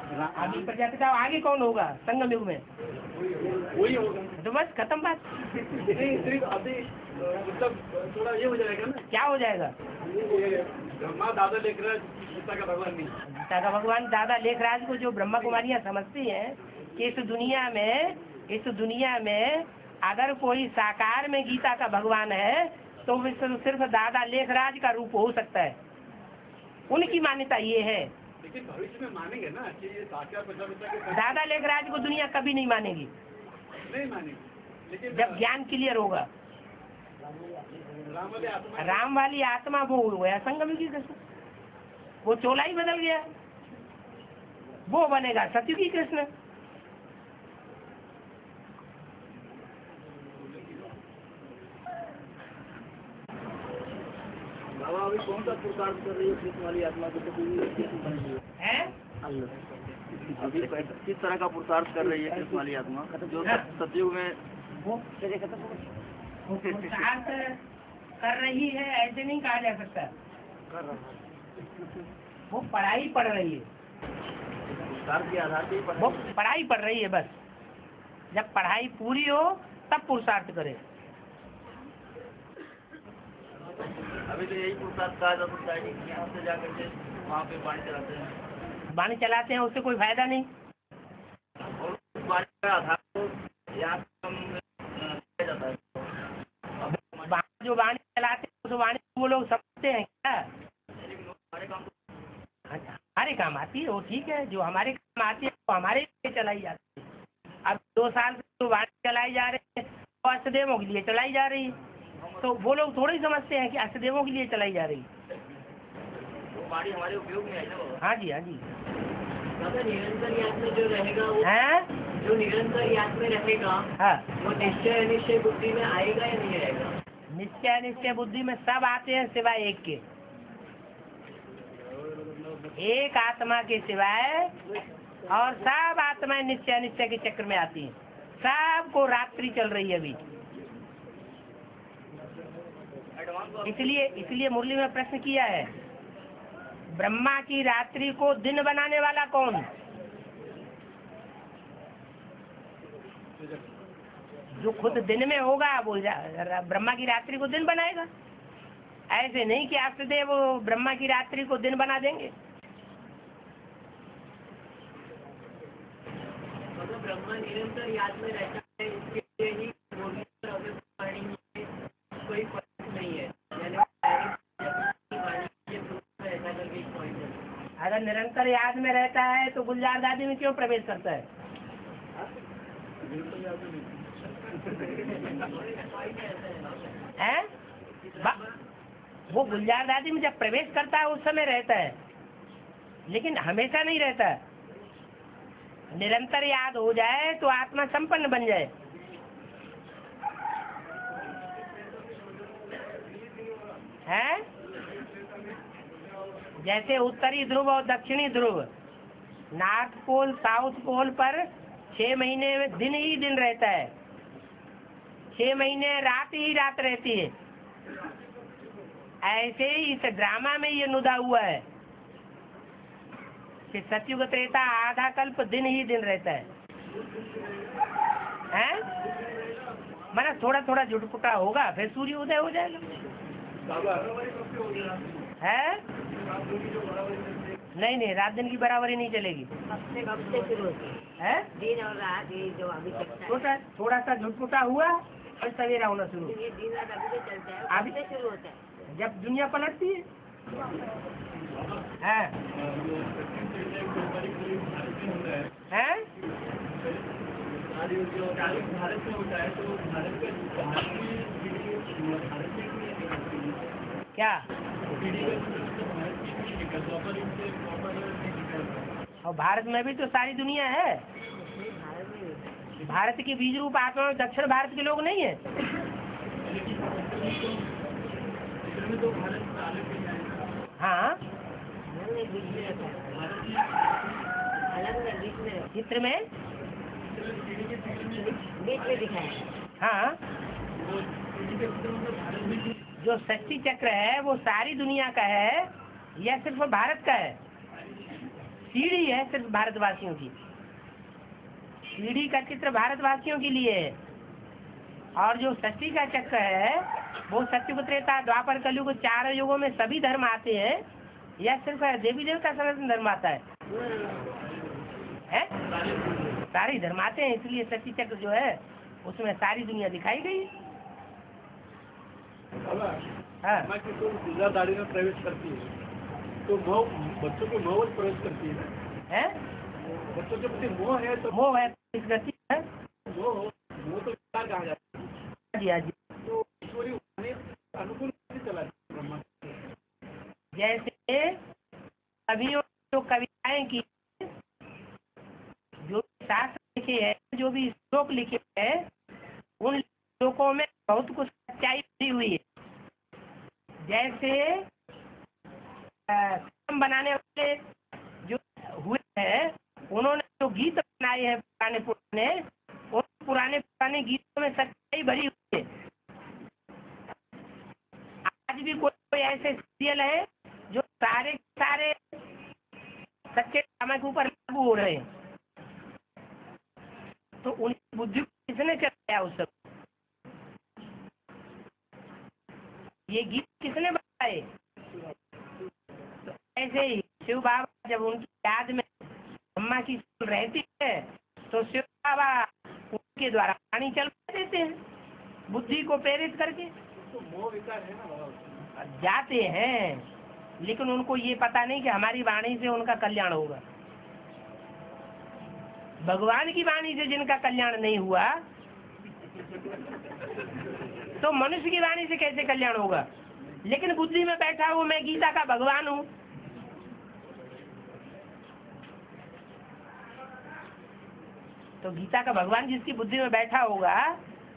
[SPEAKER 1] अभी प्रजापिता, आगे कौन होगा संगम युग में?
[SPEAKER 6] वही होगा।
[SPEAKER 1] तो बस खत्म बात।
[SPEAKER 6] नहीं सिर्फ अभी मतलब थोड़ा ये हो जाएगा ना।
[SPEAKER 1] क्या हो जाएगा?
[SPEAKER 6] ब्रह्मा दादा लेकर गीता का भगवान नहीं।
[SPEAKER 1] गीता का भगवान दादा लेखराज को जो ब्रह्मा कुमारियाँ समझती हैं कि इस दुनिया में अगर कोई साकार में गीता का भगवान है तो सिर्फ दादा लेखराज का रूप हो सकता है, उनकी मान्यता ये है।
[SPEAKER 6] लेकिन भविष्य में मानेंगे ना कि ये साकार प्रजापिता के
[SPEAKER 1] दादा लेखराज को दुनिया कभी नहीं मानेगी,
[SPEAKER 6] नहीं मानेंगे। लेकिन
[SPEAKER 1] जब ज्ञान क्लियर होगा। राम वाली आत्मा वो हो गया संगम की कृष्ण, वो चोला ही बदल गया, वो बनेगा सत्युगी कृष्ण।
[SPEAKER 3] बाबा अभी कौन सा पुरुषार्थ कर रही है कृष्ण वाली आत्मा को?
[SPEAKER 1] है
[SPEAKER 3] अभी किस तरह का पुरुषार्थ कर रही है कृष्ण वाली आत्मा जो सतयुग में?
[SPEAKER 1] वो पुरुषार्थ कर रही है ऐसे नहीं कहा जा सकता, वो पढ़ाई पढ़ रही है।
[SPEAKER 3] पुरुषार्थ के आधार पर
[SPEAKER 1] वो पढ़ाई पढ़ रही है, बस जब पढ़ाई पूरी हो तब पुरुषार्थ करे।
[SPEAKER 3] अभी तो यही पुरुषार्थ कहा जा सकता है कि यहाँ से जाकर के वहाँ पे पानी चलाते हैं।
[SPEAKER 1] वाणी चलाते हैं, उससे कोई फायदा नहीं।
[SPEAKER 3] और वाणी का आधार तो यहाँ जाता है।
[SPEAKER 1] जो वाणी चलाते हैं उस वाणी को वो लोग समझते हैं क्या? हमारे काम आती है वो ठीक है, जो हमारे काम आती है वो हमारे लिए चलाई जाती है। अब 2 साल से तो वाणी चलाई जा रही है, तो अष्टदेवों के लिए चलाई जा रही है, तो वो लोग थोड़ी समझते हैं कि अष्टदेवों के लिए चलाई जा रही है।
[SPEAKER 3] वो वाणी हमारे उपयोग में है ना।
[SPEAKER 1] हाँ जी, हाँ जी।
[SPEAKER 2] निरंतर याद में जो रहेगा वो
[SPEAKER 1] हैं?
[SPEAKER 2] जो निरंतर याद में रहेगा
[SPEAKER 1] हाँ,
[SPEAKER 2] वो निश्चय अनिश्चय बुद्धि में आएगा या नहीं आएगा?
[SPEAKER 1] निश्चय बुद्धि में सब आते हैं सिवाय एक के। एक आत्मा के सिवाय और सब आत्माएं निश्चय के चक्र में आती हैं। सबको रात्रि चल रही है अभी। इसलिए मुरली में प्रश्न किया है, ब्रह्मा की रात्रि को दिन बनाने वाला कौन? जो खुद दिन में होगा वो ब्रह्मा की रात्रि को दिन बनाएगा। ऐसे नहीं कि आस्ते वो ब्रह्मा की रात्रि को दिन बना देंगे।
[SPEAKER 2] ब्रह्मा निरंतर याद में रहता है, इसके लिए ही वाणी में कोई फर्क नहीं है।
[SPEAKER 1] अगर निरंतर याद में रहता है तो गुलजार दादी में क्यों प्रवेश करता है? हैं? वो गुलजार दादी में जब प्रवेश करता है उस समय रहता है, लेकिन हमेशा नहीं रहता है। निरंतर याद हो जाए तो आत्मा संपन्न बन जाए। हैं? जैसे उत्तरी ध्रुव और दक्षिणी ध्रुव, नॉर्थ पोल साउथ पोल पर 6 महीने में दिन ही दिन रहता है, 6 महीने रात ही रात रहती है। ऐसे ही इस ड्रामा में ये नुदा हुआ है कि सतयुग त्रेता आधा कल्प दिन ही दिन रहता है। हैं? माना थोड़ा थोड़ा झुटपुटा होगा, फिर सूर्य उदय हो जाएगा। है? नहीं नहीं, रात दिन की बराबरी नहीं चलेगी। है?
[SPEAKER 2] दिन और रात ये जो अभी चलता
[SPEAKER 1] छोटा थोड़ा सा झुटपुटा हुआ और सवेरा होना शुरू।
[SPEAKER 2] ये दिन रात अभी से चलता है,
[SPEAKER 1] अभी
[SPEAKER 2] से शुरू होता है।
[SPEAKER 1] जब दुनिया पलटती है। हैं? हैं? क्या? और भारत में भी तो सारी दुनिया है। भारत के बीज रूप आत्मा में दक्षिण भारत के लोग नहीं है। हाँ, चित्र में बीच में दिखाया। हाँ, जो षष्ठी चक्र है वो सारी दुनिया का है या सिर्फ भारत का है? सीढ़ी है सिर्फ भारतवासियों की। सीढ़ी का चित्र भारतवासियों के लिए है, और जो षष्ठी का चक्र है वो सत्युग त्रेता द्वापर कलयुग 4 युगों में सभी धर्म आते हैं या सिर्फ देवी देवता सनातन धर्म आता है? सारे धर्म आते हैं, इसलिए षष्ठी चक्र जो है उसमें सारी दुनिया दिखाई गई। हाँ,
[SPEAKER 6] दुनियादारी में प्रवेश करती है तो बच्चों के मोह में प्रवेश करती है। बच्चों के प्रति मोह है तो
[SPEAKER 1] मोह है, इस गति है।
[SPEAKER 6] मोह तो विकार कहा जाता है।
[SPEAKER 1] जी हाँ जी।
[SPEAKER 6] तो ईश्वरी अनुकूल चला ब्रह्मा।
[SPEAKER 1] जैसे कवियों जो कविताएं की, जो शास्त्र लिखे हैं, जो भी श्लोक लिखे हैं, उन श्लोकों में बहुत कुछ सच्चाई भरी हुई है। जैसे फिल्म बनाने वाले जो हुए हैं उन्होंने जो गीत बनाए हैं पुराने गीतों में सच्चाई भरी हुई है। आज भी कोई ऐसे सीरियल है जो सारे सच्चे ड्रामा के ऊपर लागू हो रहे हैं, तो उनकी बुद्धि को किसने चलाया? उस सब ये गीत किसने बनाए? तो ऐसे ही शिव बाबा जब उनकी याद में ब्रह्मा की रहती है तो शिव बाबा उनके द्वारा वाणी चलवा देते हैं, बुद्धि को प्रेरित करके।
[SPEAKER 6] तो मोह विकार है ना,
[SPEAKER 1] जाते हैं, लेकिन उनको ये पता नहीं कि हमारी वाणी से उनका कल्याण होगा। भगवान की वाणी से जिनका कल्याण नहीं हुआ तो मनुष्य की वाणी से कैसे कल्याण होगा? लेकिन बुद्धि में बैठा हूँ मैं गीता का भगवान हूँ। तो गीता का भगवान जिसकी बुद्धि में बैठा होगा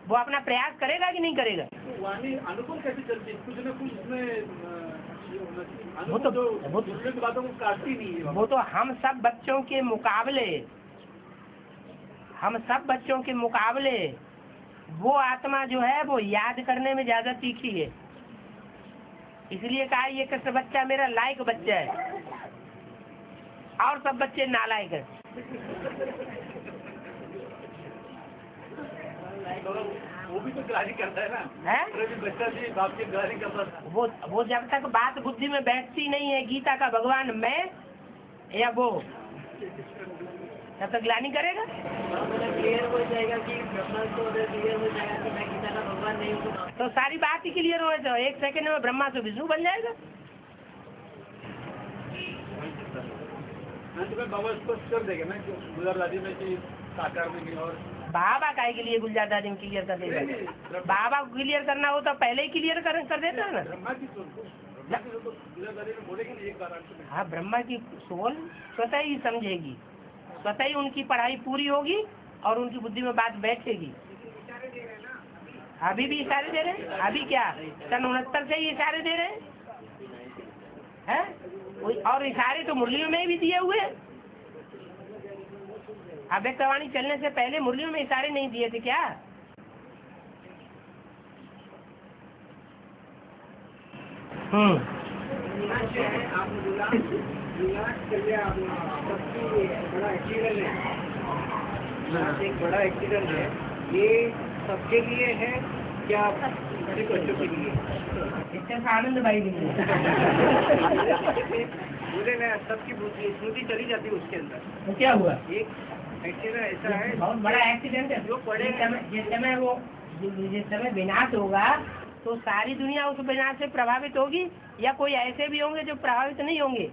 [SPEAKER 1] वो अपना प्रयास करेगा कि नहीं करेगा?
[SPEAKER 6] तो वाणी अनुकूल कैसे चलती है? कुछ न कुछ उसमें
[SPEAKER 1] वो तो
[SPEAKER 6] बातों को काटती नहीं है।
[SPEAKER 1] वो तो हम सब बच्चों के मुकाबले वो आत्मा जो है वो याद करने में ज्यादा तीखी है। इसलिए कहा ये कृष्ण बच्चा मेरा लायक बच्चा है और सब बच्चे नालायक है।
[SPEAKER 3] वो भी तो ग्लानी करता है ना,
[SPEAKER 1] है
[SPEAKER 3] बच्चा भी बाप की ग्लानी करता था।
[SPEAKER 1] वो जब तक बात बुद्धि में बैठती नहीं है गीता का भगवान मैं या वो, तब तक ग्लानी करेगा।
[SPEAKER 2] क्लियर हो जाएगा कि ब्रह्मा को क्लियर हो जाएगा कि मैं गीता का भगवान नहीं हूँ,
[SPEAKER 1] तो सारी बात ही क्लियर हो जाए, 1 सेकंड में ब्रह्मा से विष्णु बन जाएगा।
[SPEAKER 3] अंत में बाबा स्पष्ट कर देगा ना कि गुजर दादी में कि साकार में नहीं, और
[SPEAKER 1] बाबा काहे के लिए गुलजार दादी में क्लियर कर देगा? बाबा को क्लियर करना हो तो पहले ही क्लियर कर देता है ना।
[SPEAKER 3] ब्रह्मा की सोल को गुजर दादी में बोलेगी ना एक बार अंत में।
[SPEAKER 1] हाँ, ब्रह्मा की सोल स्वतः ही समझेगी, स्वतः ही उनकी पढ़ाई पूरी होगी और उनकी बुद्धि में बात बैठेगी। अभी भी इशारे दे रहे हैं, अभी क्या सन 69 से ही इशारे दे रहे हैं, और इशारे तो मुरलियों में भी दिए हुए हैं। अव्यक्तवाणी चलने से पहले मुरलियों में इशारे नहीं दिए थे क्या?
[SPEAKER 4] आपने बोला बड़ा एक्सीडेंट है, एक बड़ा एक्सीडेंट है, ये सबके लिए है क्या सिर्फ बच्चों के लिए?
[SPEAKER 1] सिर्फ आनंद भाई नहीं
[SPEAKER 4] बोले ना सबकी स्मृति चली जाती है उसके अंदर।
[SPEAKER 1] तो क्या हुआ?
[SPEAKER 4] एक एक्सीडेंट ऐसा है,
[SPEAKER 1] बहुत बड़ा एक्सीडेंट है जो पड़े जिस समय विनाश होगा तो सारी दुनिया उस विनाश से प्रभावित होगी, या कोई ऐसे भी होंगे जो प्रभावित नहीं होंगे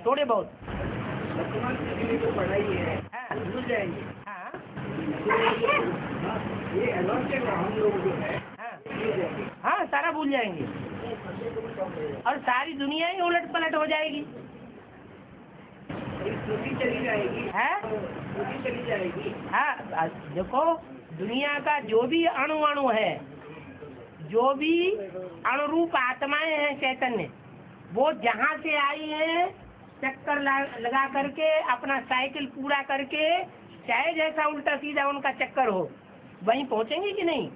[SPEAKER 1] थोड़े बहुत?
[SPEAKER 4] वर्तमान स्थिति को पढ़ाई है,
[SPEAKER 1] हाँ,
[SPEAKER 4] भूल जाएंगे।
[SPEAKER 1] हाँ,
[SPEAKER 4] ये अलग से हम लोग जो है
[SPEAKER 1] हाँ, सारा भूल जाएंगे और सारी दुनिया ही उलट पलट हो जाएगी।
[SPEAKER 4] स्मृति चली जाएगी, स्मृति चली जाएगी।
[SPEAKER 1] हाँ, देखो दुनिया का जो भी अणु है, जो भी अणुरूप आत्माएं हैं चैतन्य, वो जहाँ से आई हैं चक्कर लगा करके अपना साइकिल पूरा करके, चाहे जैसा उल्टा सीधा उनका चक्कर हो, वहीं पहुँचेंगी कि नहीं?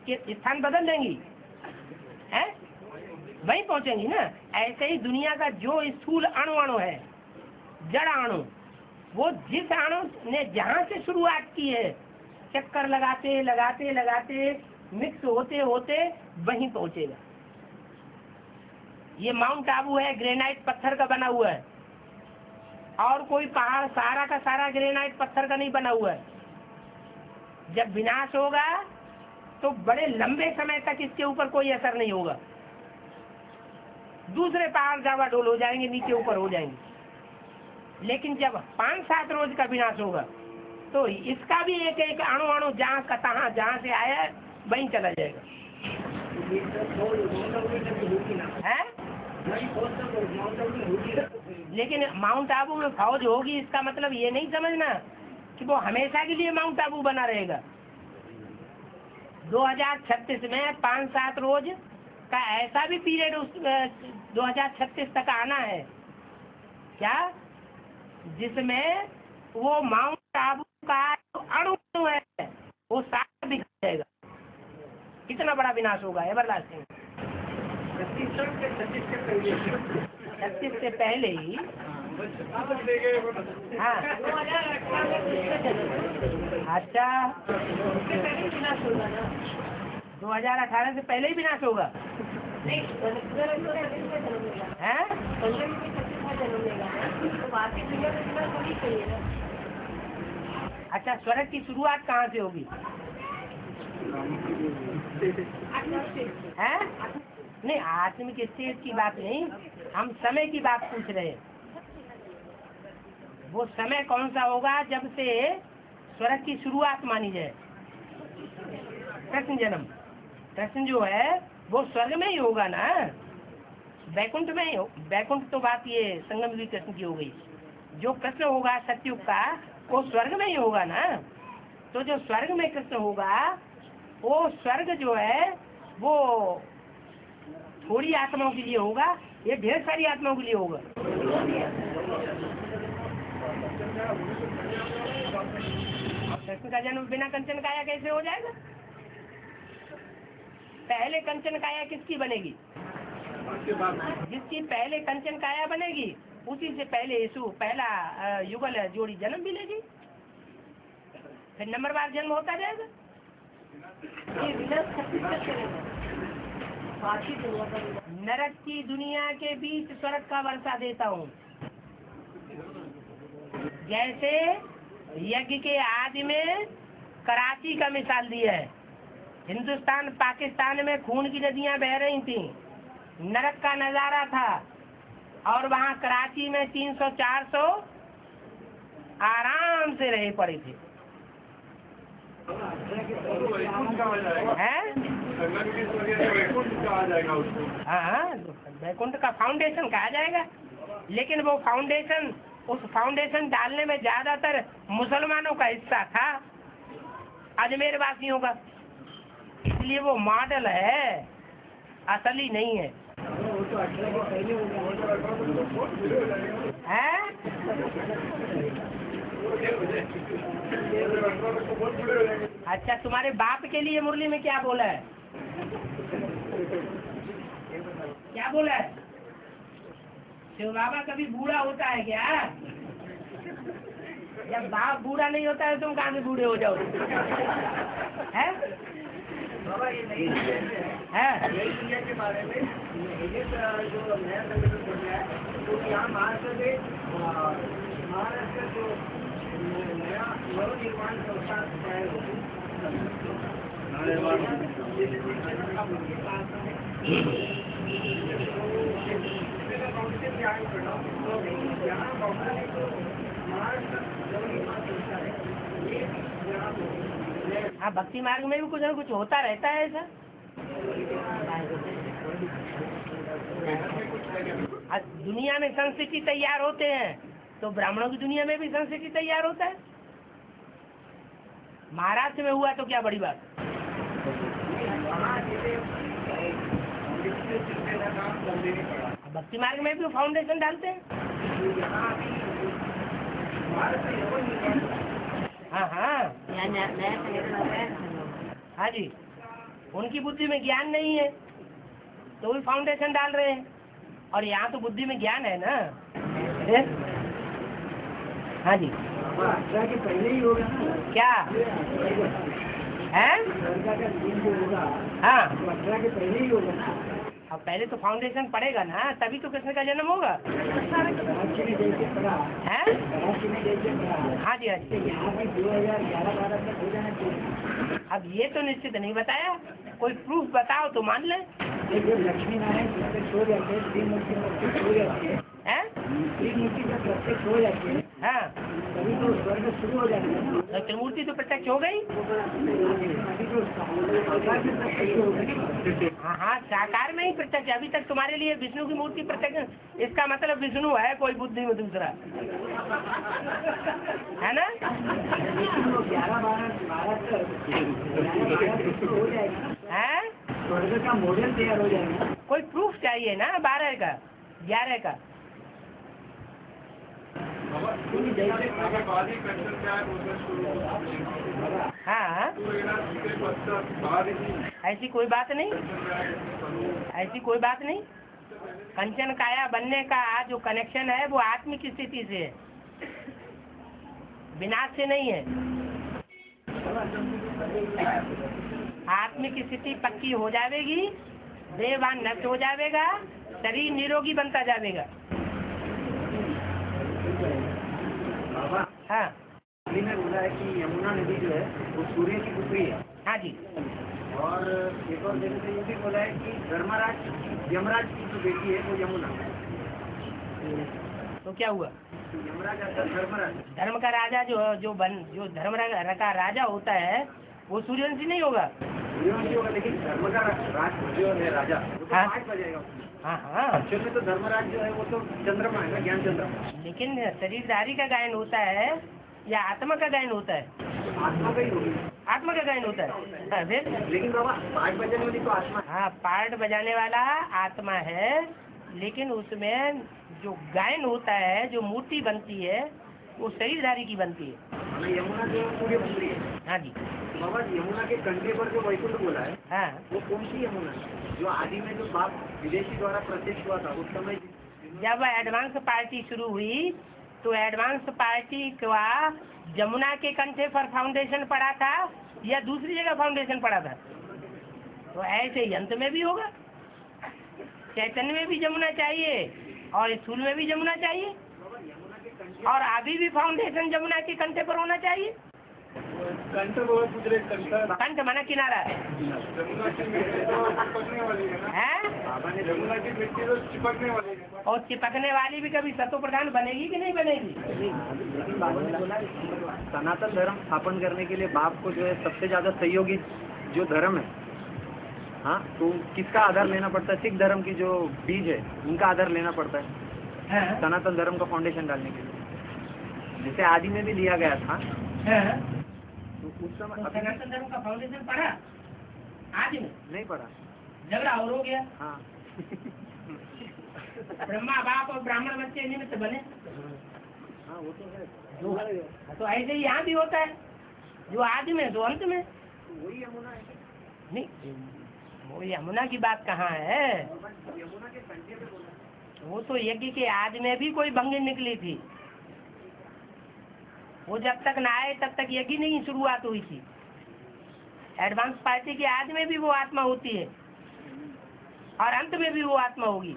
[SPEAKER 1] कि स्थान बदल देंगी? हैं? वहीं पहुँचेंगी ना। ऐसे ही दुनिया का जो स्थूल अणु है, जड़ अणु, वो जिस अणु ने जहाँ से शुरुआत की है, चक्कर लगाते लगाते लगाते मिक्स होते होते वहीं पहुँचेगा। ये माउंट आबू है, ग्रेनाइट पत्थर का बना हुआ है, और कोई पहाड़ सारा का सारा ग्रेनाइट पत्थर का नहीं बना हुआ है। जब विनाश होगा तो बड़े लंबे समय तक इसके ऊपर कोई असर नहीं होगा, दूसरे पहाड़ डावाडोल हो जाएंगे, नीचे ऊपर हो जाएंगे। लेकिन जब 5-7 रोज का विनाश होगा तो इसका भी एक एक अणु जहाँ का तहाँ जहाँ से आया है वहीं चला जाएगा। है? लेकिन माउंट आबू में फौज होगी, इसका मतलब ये नहीं समझना कि वो हमेशा के लिए माउंट आबू बना रहेगा। 2036 में 5-7 रोज का ऐसा भी पीरियड उस 2036 तक आना है क्या, जिसमें वो माउंट आबू का अणु है वो सारा दिख जाएगा। कितना बड़ा विनाश होगा एवरलास्टिंग। 36 से पहले ही, हाँ, अच्छा 2018 से पहले ही विनाश होगा है? अच्छा, स्वर्ग की शुरुआत कहाँ से होगी? है? नहीं, आत्मिक स्टेज की बात नहीं, हम समय की बात पूछ रहे हैं। वो समय कौन सा होगा जब से स्वर्ग की शुरुआत मानी जाए? कृष्ण जन्म, कृष्ण जो है वो स्वर्ग में ही होगा ना, वैकुंठ में ही हो। वैकुंठ तो बात ये संगम भी कृष्ण की हो गई। जो कृष्ण होगा सतयुग का वो स्वर्ग में ही होगा ना। तो जो स्वर्ग में कृष्ण होगा वो स्वर्ग जो है वो थोड़ी आत्माओं के लिए होगा, ये ढेर सारी आत्माओं के लिए होगा। कृष्ण का जन्म बिना कंचन काया कैसे हो जाएगा? पहले कंचन काया किसकी बनेगी? जिसकी पहले कंचन काया बनेगी उसी से पहले यीशु पहला युगल जोड़ी जन्म भी लेगी। फिर नंबरवार जन्म होता जाएगा।
[SPEAKER 2] ये विनाश छत्तीस चलेगा, पांचवी दुनिया का विनाश।
[SPEAKER 1] नरक की दुनिया के बीच स्वर्ग का वर्षा देता हूँ। जैसे यज्ञ के आदि में कराची का मिसाल दिया है। हिंदुस्तान पाकिस्तान में खून की नदियां बह रही थी, नरक का नजारा था, और वहाँ कराची में 300-400 आराम से रहे पड़े थे। हाँ, वैकुंठ का फाउंडेशन कहा जाएगा। लेकिन वो फाउंडेशन, उस फाउंडेशन डालने में ज्यादातर मुसलमानों का हिस्सा था, अजमेर वासियों का, इसलिए वो मॉडल है, असली नहीं है। हैं? अच्छा, तुम्हारे बाप के लिए मुरली में क्या बोला है? क्या बोला है? शिव बाबा कभी बूढ़ा होता है क्या? जब बाप बूढ़ा नहीं होता है तुम कहाँ से बूढ़े हो जाओ? हैं?
[SPEAKER 4] इंडिया के बारे में ये जो नया संगठन बन गया है, तो यहाँ महाराष्ट्र जो नया नवनिर्माण संस्था तैयार होगी,
[SPEAKER 1] हाँ, भक्ति मार्ग में भी कुछ न कुछ होता रहता है ऐसा। दुनिया में संस्कृति तैयार होते हैं तो ब्राह्मणों की दुनिया में भी संस्कृति तैयार होता है। महाराष्ट्र में हुआ तो क्या बड़ी बात। भक्ति मार्ग में भी फाउंडेशन डालते हैं। हाँ हाँ हाँ जी, उनकी बुद्धि में ज्ञान नहीं है तो भी फाउंडेशन डाल रहे हैं, और यहाँ तो बुद्धि में ज्ञान है ना। हाँ जी,
[SPEAKER 4] के पहले ही होगा ना
[SPEAKER 1] क्या है? हाँ,
[SPEAKER 4] 18 के पहले ही होगा ना।
[SPEAKER 1] अब पहले तो फाउंडेशन पड़ेगा ना, तभी तो कृष्ण का जन्म होगा। है? हाँ जी, हाँ जी।
[SPEAKER 4] यहाँ भी 2011-12 तक हो जाना चाहिए।
[SPEAKER 1] अब ये तो निश्चित नहीं बताया, कोई प्रूफ बताओ तो मान ले।
[SPEAKER 4] जब लक्ष्मी नारायण प्रत्यक्ष हो जाते हैं, त्रिमूर्ति प्रत्यक्ष हो जाती है, त्रिमूर्ति जब प्रत्यक्ष हो जाती है,
[SPEAKER 1] हाँ,
[SPEAKER 4] तभी तो स्वर्ग शुरू हो जाता है।
[SPEAKER 1] तो त्रिमूर्ति तो प्रत्यक्ष हो गई।
[SPEAKER 4] अभी तो साकार में प्रत्यक्ष हो गई।
[SPEAKER 1] हाँ हाँ, साकार में ही प्रत्यक्ष। अभी तक तुम्हारे लिए विष्णु की मूर्ति प्रत्यक्ष, इसका मतलब विष्णु है कोई बुद्धि में दूसरा, है ना?
[SPEAKER 4] 11-12 तक हो जाएगा,
[SPEAKER 1] है?
[SPEAKER 4] स्वर्ग का मॉडल तैयार हो जाएगा।
[SPEAKER 1] कोई प्रूफ चाहिए ना 12 का 11 का। हाँ, ऐसी कोई बात नहीं, ऐसी कोई बात नहीं। कंचन काया बनने का जो कनेक्शन है वो आत्मिक स्थिति से है, विनाश से नहीं है। आत्मिक स्थिति पक्की हो जाएगी, देहवान नष्ट हो जाएगा, शरीर निरोगी बनता जाएगा। हाँ,
[SPEAKER 3] ने बोला है कि यमुना नदी जो है वो सूर्य की पुत्री है।
[SPEAKER 1] हाँ जी।
[SPEAKER 3] और एक और जगह से ये भी बोला है कि धर्मराज यमराज की जो बेटी है वो यमुना।
[SPEAKER 1] तो क्या हुआ?
[SPEAKER 3] तो यमराज आता है धर्मराज।
[SPEAKER 1] धर्म का राजा जो धर्म का राजा होता है वो सूर्यवंशी नहीं होगा।
[SPEAKER 3] सूर्यवंशी होगा, लेकिन धर्म का राज जो है राजा वो तो
[SPEAKER 1] हाँ।
[SPEAKER 3] 5 बजेगा।
[SPEAKER 1] हाँ हाँ,
[SPEAKER 3] एक्चुअल में तो धर्मराज जो है वो तो चंद्रमा है ना, ज्ञान चंद्रमा।
[SPEAKER 1] लेकिन शरीरधारी का गायन होता है या आत्मा का गायन होता है?
[SPEAKER 3] आत्मा का ही होगी।
[SPEAKER 1] आत्मा का गायन होता है। हाँ, फिर?
[SPEAKER 3] लेकिन बाबा 5 बजने वाली तो आत्मा है।
[SPEAKER 1] हाँ, पार्ट बजाने वाला आत्मा है, लेकिन उसमें जो गायन होता है, जो मूर्ति बनती है, वो शरीरधारी की बनती है।
[SPEAKER 3] यमुना जो सूर्य पुत्री है।
[SPEAKER 1] हाँ जी।
[SPEAKER 3] बाबा यमुना के कंधे पर जो वैकुंठ बोला है,
[SPEAKER 1] हाँ,
[SPEAKER 3] वो कौन सी यमुना है? जो आदि में जो बाप विदेशी द्वारा प्रत्यक्ष हुआ था उस समय।
[SPEAKER 1] जब एडवांस पार्टी शुरू हुई तो एडवांस पार्टी का जमुना के कंठे पर फाउंडेशन पड़ा था या दूसरी जगह फाउंडेशन पड़ा था? तो ऐसे ही अंत में भी होगा। चैतन्य में भी जमुना चाहिए और स्थूल में भी जमुना चाहिए, और अभी भी फाउंडेशन जमुना के कंठे पर होना चाहिए।
[SPEAKER 6] कंठ बहुत पूछ रहे कंठ
[SPEAKER 1] कंठ माना किनारा
[SPEAKER 6] जमुना की मिट्टी तो चिपकने वाली है ना,
[SPEAKER 1] है,
[SPEAKER 6] जमुना की मिट्टी तो चिपकने वाली है।
[SPEAKER 1] और चिपकने वाली भी कभी सतो प्रधान बनेगी कि नहीं बनेगी?
[SPEAKER 3] लेकिन बाबा ने बोला सनातन धर्म स्थापन करने के लिए बाप को जो है सबसे ज्यादा सहयोगी जो धर्म है, हाँ, तो किसका आधार लेना पड़ता है? सिख धर्म की जो बीज है उनका आधार लेना पड़ता है सनातन धर्म का फाउंडेशन डालने के लिए, जिसे आदि में भी लिया गया था। तो उस समय
[SPEAKER 1] तो सनातन धर्म का फाउंडेशन पड़ा आज में
[SPEAKER 3] नहीं पड़ा।
[SPEAKER 1] झगड़ा और हो गया।
[SPEAKER 3] हाँ
[SPEAKER 1] ब्रह्मा बाप और ब्राह्मण बच्चे निमित्त बने।
[SPEAKER 3] हाँ, वो तो है।
[SPEAKER 1] तो ऐसे ही यहाँ भी होता है, जो आदि में तो अंत में।
[SPEAKER 3] वही यमुना है।
[SPEAKER 1] नहीं, वो यमुना की बात कहाँ है?
[SPEAKER 3] यमुना के कंठे पे बोला।
[SPEAKER 1] वो तो यज्ञ के आदि में भी कोई भंगी निकली थी। वो जब तक ना आए तब तक यज्ञ नहीं शुरुआत हुई थी। एडवांस पार्टी के आदि में भी वो आत्मा होती है और अंत में भी वो आत्मा होगी।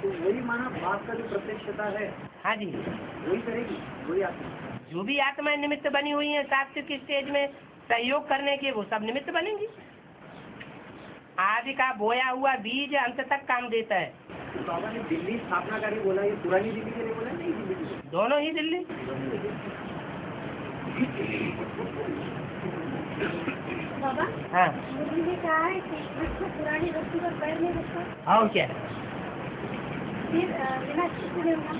[SPEAKER 3] तो वही माना बाप का जो प्रत्यक्षता है,
[SPEAKER 1] हाँ जी,
[SPEAKER 3] वही करेगी, वही आत्मा।
[SPEAKER 1] जो भी आत्माएं निमित्त बनी हुई है सात्विक स्टेज में सहयोग करने के, वो सब निमित्त बनेंगी। आदि का बोया हुआ बीज अंत तक काम देता है।
[SPEAKER 3] तो बाबा ने दिल्ली स्थापना का भी बोला, ये पुरानी दिल्ली के लिए बोला, नहीं दिल्ली के लिए?
[SPEAKER 1] दोनों ही दिल्ली।
[SPEAKER 2] बाबा
[SPEAKER 1] हाँ,
[SPEAKER 2] मुरली ने कहा है कि इसको पुरानी वस्तु पर पैर नहीं रखता,
[SPEAKER 1] और क्या
[SPEAKER 2] फिर विनाश कैसे नहीं होगा?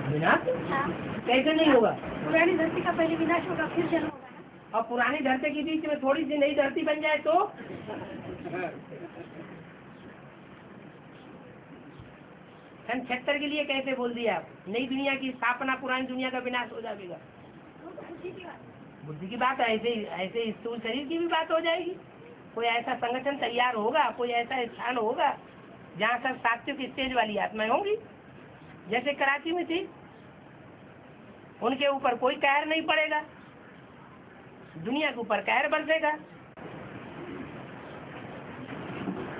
[SPEAKER 1] विनाश
[SPEAKER 2] हाँ,
[SPEAKER 1] कैसे नहीं होगा?
[SPEAKER 2] पुरानी धरती का पहले विनाश होगा फिर जन्म होगा ना।
[SPEAKER 1] और पुरानी धरती के बीच में थोड़ी सी नई धरती बन जाए तो सन 76 के लिए कैसे बोल दिया आप? नई दुनिया की स्थापना, पुरानी दुनिया का विनाश हो जाएगा। बुद्धि की बात है, ऐसे स्थूल शरीर की भी बात हो जाएगी। कोई ऐसा संगठन तैयार होगा, कोई ऐसा स्थान होगा जहाँ सब सात्विक स्टेज वाली आत्माएं होंगी, जैसे कराची में थी। उनके ऊपर कोई कहर नहीं पड़ेगा, दुनिया के ऊपर कहर बरसेगा।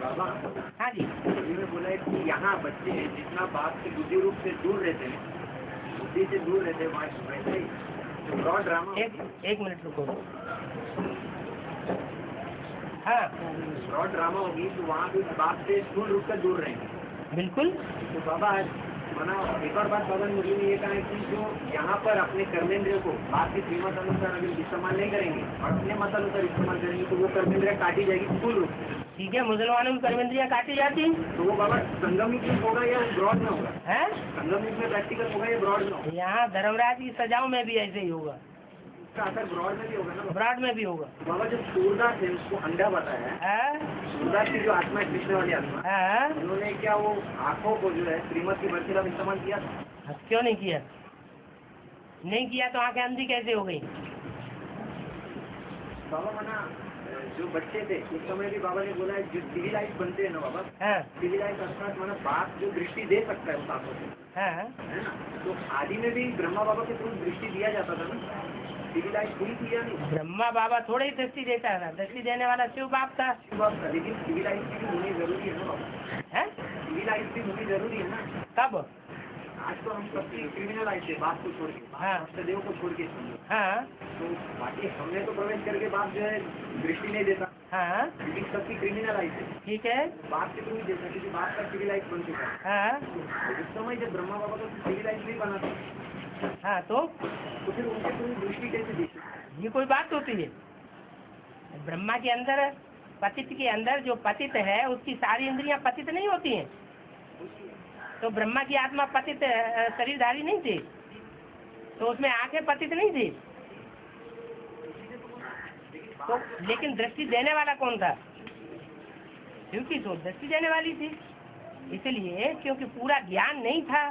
[SPEAKER 3] बाबा
[SPEAKER 1] हाँ जी,
[SPEAKER 3] ने बोला है कि यहाँ बच्चे जितना बाप से बुद्धि रूप से दूर रहते हैं, बुद्धि से दूर रहते हैं, वैसे ही ब्रॉड ड्रामा।
[SPEAKER 1] एक मिनट रुको। हाँ,
[SPEAKER 3] ब्रॉड ड्रामा होगी तो वहाँ भी बाप से स्थूल रूप से दूर रहेंगे।
[SPEAKER 1] बिल्कुल।
[SPEAKER 3] तो बाबा माना एक और बात बाबा मुरली ने ये कहा है कि जो यहाँ पर अपने कर्मेंद्रियों को बाप की श्रीमत अनुसार अगर इस्तेमाल नहीं करेंगे और अपने मत अनुसार इस्तेमाल करेंगे तो वो कर्मेंद्रिया काटी जाएगी स्थूल रूप से।
[SPEAKER 1] ठीक है, मुसलमानों की कर्मेंद्रियाँ काटी जाती हैं।
[SPEAKER 3] तो वो बाबा संगम युग में होगा या ब्रॉड में होगा?
[SPEAKER 1] हैं?
[SPEAKER 3] संगम युग में प्रैक्टिकल होगा या ब्रॉड में होगा?
[SPEAKER 1] यहाँ धर्मराज की सजाओं में भी ऐसे ही होगा,
[SPEAKER 3] इसका असर ब्रॉड में भी होगा ना?
[SPEAKER 1] ब्रॉड में भी होगा।
[SPEAKER 3] तो बाबा जो सूरदास है उसको अंडा बताया है,
[SPEAKER 1] हाँ?
[SPEAKER 3] सूरदास की जो आत्मा है, कृष्ण वाली आत्मा,
[SPEAKER 1] हाँ?
[SPEAKER 3] उन्होंने क्या वो आँखों को जो है श्रीमत की बरखिलाफ इस्तेमाल किया था?
[SPEAKER 1] क्यों नहीं किया? नहीं किया तो आंखें अंधी कैसे हो गई?
[SPEAKER 3] बाबा मना जो बच्चे थे उस समय भी बाबा ने बोला है जो सिविलाइज बनते हैं ना बाबा,
[SPEAKER 1] हाँ?
[SPEAKER 3] सिविलाइज अर्थात माना बाप जो दृष्टि दे सकता है उस आंखों से,
[SPEAKER 1] हाँ?
[SPEAKER 3] है ना? तो आदि में भी ब्रह्मा बाबा के थ्रू दृष्टि दिया जाता था ना, सिविलाइज हुई थी या नहीं?
[SPEAKER 1] ब्रह्मा बाबा थोड़े ही दृष्टि देता था, दृष्टि देने वाला शिव बाप था।
[SPEAKER 3] बाप का, लेकिन सिविलाइज भी होनी जरूरी है ना बाबा,
[SPEAKER 1] है?
[SPEAKER 3] सिविलाइज भी होनी जरूरी है ना।
[SPEAKER 1] कब?
[SPEAKER 3] आज तो हम सबकी क्रिमिनल आए थे बाप को छोड़ के,
[SPEAKER 1] हाँ।
[SPEAKER 3] देव को छोड़ के।
[SPEAKER 1] हाँ?
[SPEAKER 3] तो बाकी हमने तो प्रवेश करके बाप जो है दृष्टि नहीं देता,
[SPEAKER 1] हाँ?
[SPEAKER 3] लेकिन सबकी क्रिमिनल आई थे,
[SPEAKER 1] ठीक है।
[SPEAKER 3] बाप के थ्रू ही देता क्योंकि बाप का सिविलाइज बन चुका है।
[SPEAKER 1] हाँ?
[SPEAKER 3] उस समय जब ब्रह्मा बाबा को सिविलाइज नहीं बना था
[SPEAKER 1] हाँ, तो
[SPEAKER 3] तो फिर उनके थ्रू दृष्टि कैसे दी?
[SPEAKER 1] ये कोई बात होती है? ब्रह्मा के अंदर, पतित के अंदर जो पतित है उसकी सारी इंद्रियां पतित नहीं होती हैं। तो ब्रह्मा की आत्मा पतित शरीरधारी नहीं थी, तो उसमें आंखें पतित नहीं थी। तो लेकिन दृष्टि देने वाला कौन था? क्योंकि तो दृष्टि देने वाली थी, इसलिए क्योंकि पूरा ज्ञान नहीं था।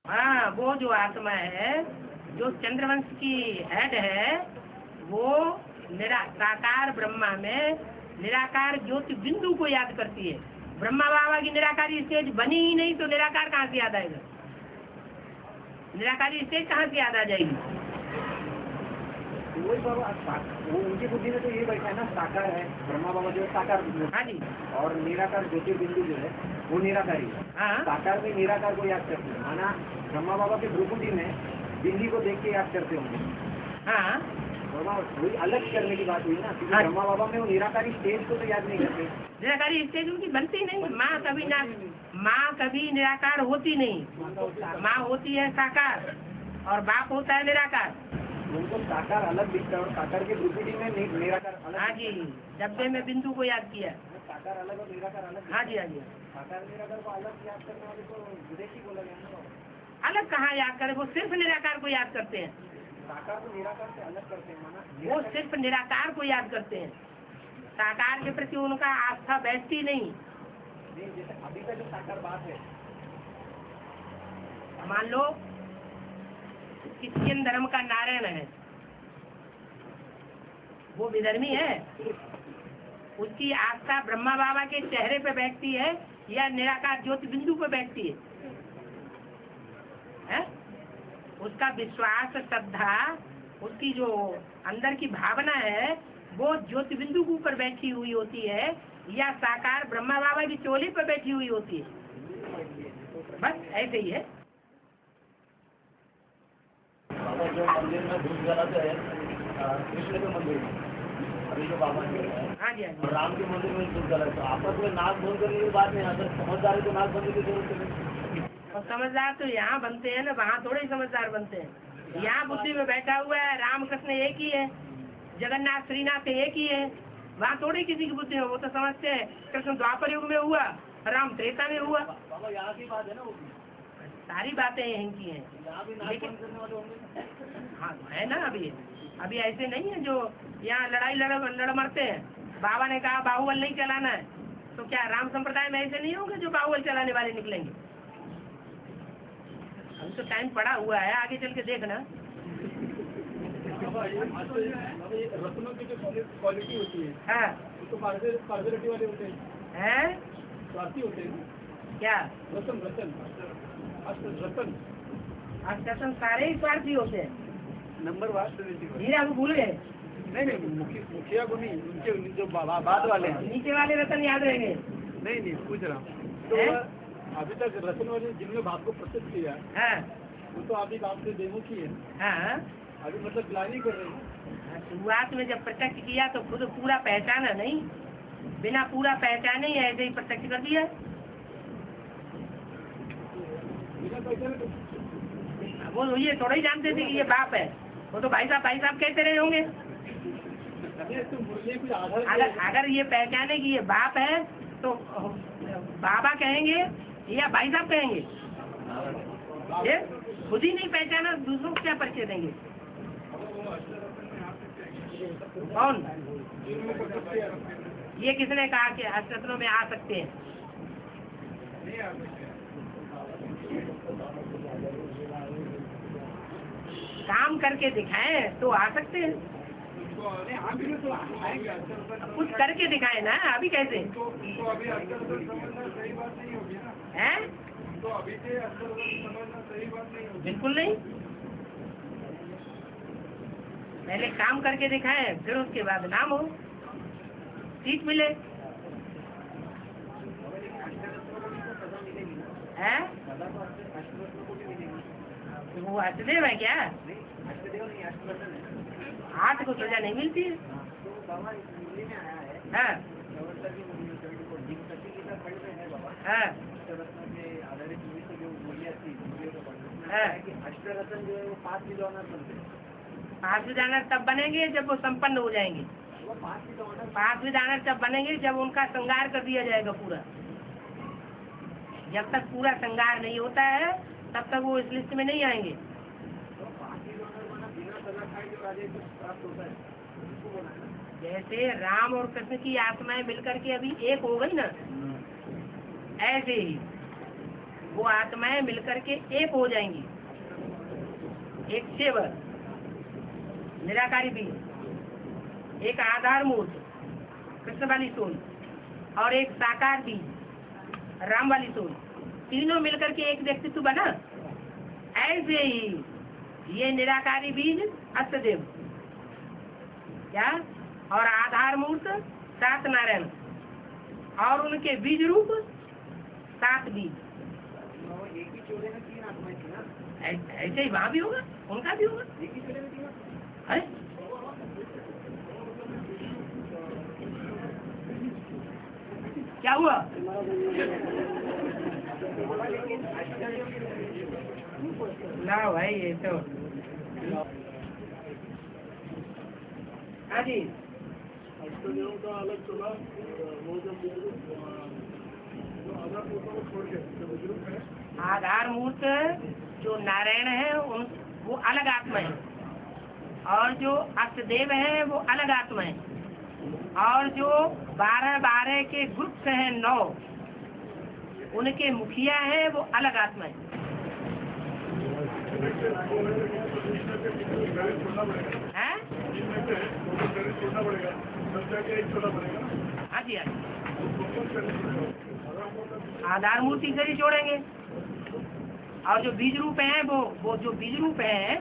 [SPEAKER 1] हाँ, वो जो आत्मा है, जो चंद्रवंश की हेड है, वो साकार ब्रह्मा में निराकार ज्योति बिंदु को याद करती है। ब्रह्मा बाबा की निराकारी स्टेज बनी ही नहीं तो निराकार कहाँ से याद आएगा? निराकारी स्टेज कहाँ से याद आ जाएगी?
[SPEAKER 3] वही बाबा, वो उनकी बुद्धि में तो ये बैठा है ना, साकार है ब्रह्मा बाबा जो साकार,
[SPEAKER 1] हाँ जी,
[SPEAKER 3] और निराकार ज्योतिर्बिंदु जो है वो निराकारी है।
[SPEAKER 1] हाँ
[SPEAKER 3] साकार में निराकार को याद करते हैं, माना ब्रह्मा बाबा की भ्रुकुटी में बिंदी को देख के याद करते होंगे।
[SPEAKER 1] हाँ,
[SPEAKER 3] वही अलग करने की बात हुई ना, क्योंकि
[SPEAKER 1] हाँ।
[SPEAKER 3] ब्रह्मा बाबा में वो निराकारी स्टेज को तो याद नहीं करते।
[SPEAKER 1] निराकारी स्टेज उनकी बनती नहीं। माँ कभी निराकार होती नहीं। माँ होती है साकार और बाप होता है निराकार।
[SPEAKER 3] उनको साकार अलग दिखता है और साकार की भ्रुकुटी में निराकार अलग।
[SPEAKER 1] हाँ जी, डब्बे में बिंदु को याद किया।
[SPEAKER 3] साकार अलग और निराकार अलग।
[SPEAKER 1] हाँ जी, हाँ जी।
[SPEAKER 3] साकार निराकार को अलग याद करने वाले तो विदेशी बोला गया ना।
[SPEAKER 1] अलग कहाँ याद करें, वो सिर्फ निराकार को याद करते हैं।
[SPEAKER 3] साकार को निराकार से अलग करते हैं, माना
[SPEAKER 1] वो सिर्फ निराकार को याद करते हैं। साकार के प्रति उनका आस्था बैठती नहीं।
[SPEAKER 3] जैसे अभी का जो साकार बात है,
[SPEAKER 1] मान लो क्रिश्चियन धर्म का नारायण है, वो विधर्मी है, उसकी आस्था ब्रह्मा बाबा के चेहरे पे बैठती है या निराकार ज्योति बिंदु पे बैठती है? उसका विश्वास, श्रद्धा, उसकी जो अंदर की भावना है वो ज्योति बिंदु के ऊपर बैठी हुई होती है या साकार ब्रह्मा बाबा की चोली पर बैठी हुई होती है। बस ऐसे ही है।
[SPEAKER 3] बाबा जो मंदिर में धूप जलाते हैं, कृष्ण के मंदिर में अभी जो बाबा जी है,
[SPEAKER 1] हाँ जी, हाँ
[SPEAKER 3] और
[SPEAKER 1] जी।
[SPEAKER 3] राम के मंदिर में धूप जलाते हैं, आपस में नाक बंद करने की बात नहीं। अगर समझदार है तो नाक बंद की जरूरत नहीं।
[SPEAKER 1] और समझदार तो यहाँ बनते हैं ना, वहाँ थोड़े ही समझदार बनते हैं। यहाँ बुद्धि में बैठा हुआ है राम कृष्ण एक ही है, जगन्नाथ श्रीनाथ एक ही है। वहाँ थोड़े किसी की बुद्धि में, वो तो समझते हैं कृष्ण द्वापर युग में हुआ, राम त्रेता में हुआ।
[SPEAKER 3] बाबा यहाँ की बात है ना, वो
[SPEAKER 1] सारी बातें यहीं की हैं।
[SPEAKER 3] यहाँ भी नाक बंद करने वाले होंगे।
[SPEAKER 1] हाँ है ना, अभी ऐसे नहीं है जो यहाँ लड़ाई लड़ मरते हैं। बाबा ने कहा बाहुबल नहीं चलाना है, तो क्या राम संप्रदाय में ऐसे नहीं होंगे जो बाहुबल चलाने वाले निकलेंगे? अभी तो टाइम पड़ा हुआ है, आगे चल के देखना।
[SPEAKER 6] रत्नों की जो क्वालिटी होती है,
[SPEAKER 1] हाँ
[SPEAKER 6] वो तो कार्बोरेटिव वाले होते हैं,
[SPEAKER 1] है
[SPEAKER 6] स्वार्थी होते हैं।
[SPEAKER 1] क्या?
[SPEAKER 6] रतन रतन रतन
[SPEAKER 1] अष्टम सारे ही स्वार्थी होते हैं।
[SPEAKER 6] नंबर वार
[SPEAKER 1] हीरा को भूल गए?
[SPEAKER 6] नहीं, मुखिया को नहीं, उनके जो बाद वाले हैं।
[SPEAKER 1] नीचे वाले रतन याद रहेंगे?
[SPEAKER 6] नहीं पूछ रहा हूँ। तो
[SPEAKER 1] हैं?
[SPEAKER 6] अभी तक रतन वाले जिनने बाप को प्रत्यक्ष किया,
[SPEAKER 1] हाँ
[SPEAKER 6] वो तो अभी बाप से देमुखी है।
[SPEAKER 1] हाँ।
[SPEAKER 6] अभी मतलब प्लानिंग कर रहे हैं।
[SPEAKER 1] शुरुआत में जब प्रत्यक्ष किया तो खुद पूरा पहचाना नहीं, बिना पूरा पहचाने ही ऐसे ही प्रत्यक्ष कर दिया।
[SPEAKER 6] बिना पहचाने तो
[SPEAKER 1] वो ये थोड़ा ही जानते थे कि ये बाप है, वो तो भाई साहब कहते रहे होंगे। अगर ये पहचाने कि ये बाप है तो बाबा कहेंगे या भाई साहब कहेंगे? ये खुद ही नहीं पहचाना, दूसरों को क्या परिचय देंगे? कौन? ये किसने कहा कि अष्टरत्नों में आ सकते हैं? काम करके दिखाएं तो आ सकते हैं। कुछ करके दिखाए ना, अभी कैसे हैं? बिल्कुल नहीं, पहले काम करके दिखाएं, फिर उसके बाद नाम हो, सीट मिले। है वो अष्टदेव है क्या? 8 को सजा नहीं मिलती है। हाँ हाँ
[SPEAKER 3] अष्टरत्न जो है वो 5 विद्वान बनते हैं।
[SPEAKER 1] 5 विद्वान तब बनेंगे जब वो संपन्न हो जाएंगे। 5 विद्वान तब बनेंगे जब उनका श्रृंगार कर दिया जाएगा पूरा। जब तक पूरा श्रृंगार नहीं होता है तब तक वो इस लिस्ट में नहीं आएंगे। जैसे राम और कृष्ण की आत्माएं मिलकर के अभी एक हो गई ना, ऐसे ही वो आत्माएं मिलकर के एक हो जाएंगी। एक सेवर निराकारी बीज, एक आधार मूर्त कृष्ण वाली सोल और एक साकार बीज राम वाली सोल, तीनों मिलकर के एक व्यक्तित्व बना। ऐसे ही ये निराकारी बीज अष्टदेव क्या और आधार मूर्त 7 नारायण और उनके बीज रूप 7 बीज।
[SPEAKER 3] एक ही चोले में 3 आत्माएं थी ना?
[SPEAKER 1] ऐसे ही वहाँ भी होगा, उनका भी होगा।
[SPEAKER 3] एक ही चोले में 3
[SPEAKER 1] है? क्या हुआ? ना भाई ये तो हाँ जी
[SPEAKER 6] अष्टदेव का अलग चला, वो जब आधार मूर्त को छोड़ के जो बुजुर्ग है,
[SPEAKER 1] आधार मूर्त जो नारायण है उन वो अलग आत्मा है, और जो अष्टदेव है वो अलग आत्मा है, और जो 12 के ग्रुप हैं 9 उनके मुखिया है वो अलग आत्मा है। हैं?
[SPEAKER 6] छोड़ना पड़ेगा, तब जाके एक छोड़ा पड़ेगा।
[SPEAKER 1] हाँ जी हाँ आधार मूर्ति से ही जोड़ेंगे, और जो बीज रूप है वो जो बीज रूप है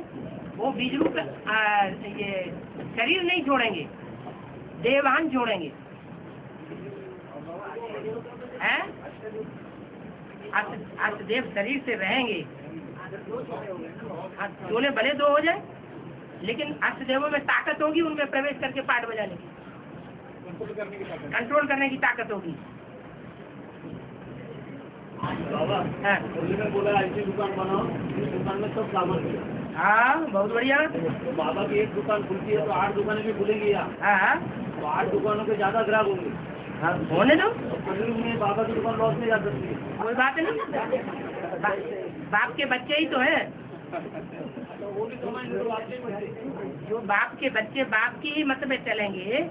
[SPEAKER 1] वो बीज रूप ये शरीर नहीं जोड़ेंगे, देवान जोड़ेंगे। हैं? अष्टदेव शरीर से रहेंगे, चोले भले 2 हो जाए लेकिन अष्टदेवों में ताकत होगी उनमें प्रवेश करके पाठ बजाने की, कंट्रोल करने की ताकत होगी।
[SPEAKER 4] बाबा
[SPEAKER 1] हाँ
[SPEAKER 4] उन्होंने बोला ऐसी दुकान बनाओ, इस दुकान में सब सामान है।
[SPEAKER 1] हाँ बहुत बढ़िया।
[SPEAKER 4] तो बाबा की एक दुकान खुलती है तो 8 दुकानें भी खुलेंगी यहाँ,
[SPEAKER 1] हाँ
[SPEAKER 4] तो 8 दुकानों के ज्यादा ग्राहक होंगे।
[SPEAKER 1] हाँ होने दो,
[SPEAKER 4] तो कभी में बाबा की दुकान लॉस में जा सकती है।
[SPEAKER 1] कोई बात नहीं, बाप के बच्चे ही तो है।
[SPEAKER 4] तो वो भी समझ लो, आपके बच्चे
[SPEAKER 1] जो बाप के बच्चे बाप की ही मत में चलेंगे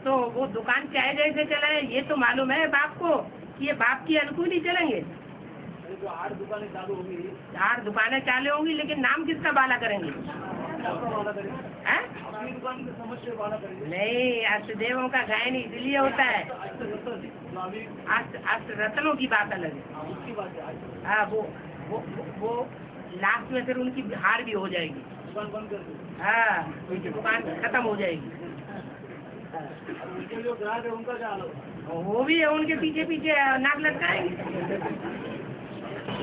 [SPEAKER 1] तो वो दुकान चाहे जैसे चलाए, ये तो मालूम है बाप को कि ये बाप की अनुकूल ही चलेंगे।
[SPEAKER 4] जो 8 दुकानें चालू होंगी,
[SPEAKER 1] 8 दुकानें चालू होंगी लेकिन नाम किसका बाला करेंगे? हैं?
[SPEAKER 4] अपनी दुकान की समस्या वाला करेंगे।
[SPEAKER 1] नहीं, अष्टदेवों का गायन इसलिए होता है, अष्ट रत्नों की बात अलग है।
[SPEAKER 4] उसकी बात है,
[SPEAKER 1] हाँ वो लास्ट में फिर उनकी हार भी हो जाएगी।
[SPEAKER 4] दुकान बंद कर दो।
[SPEAKER 1] हाँ उनकी दुकान खत्म हो जाएगी।
[SPEAKER 4] उनके जो ग्राहक है उनका क्या हाल होगा?
[SPEAKER 1] वो भी है उनके पीछे पीछे नाक लटकाएंगे।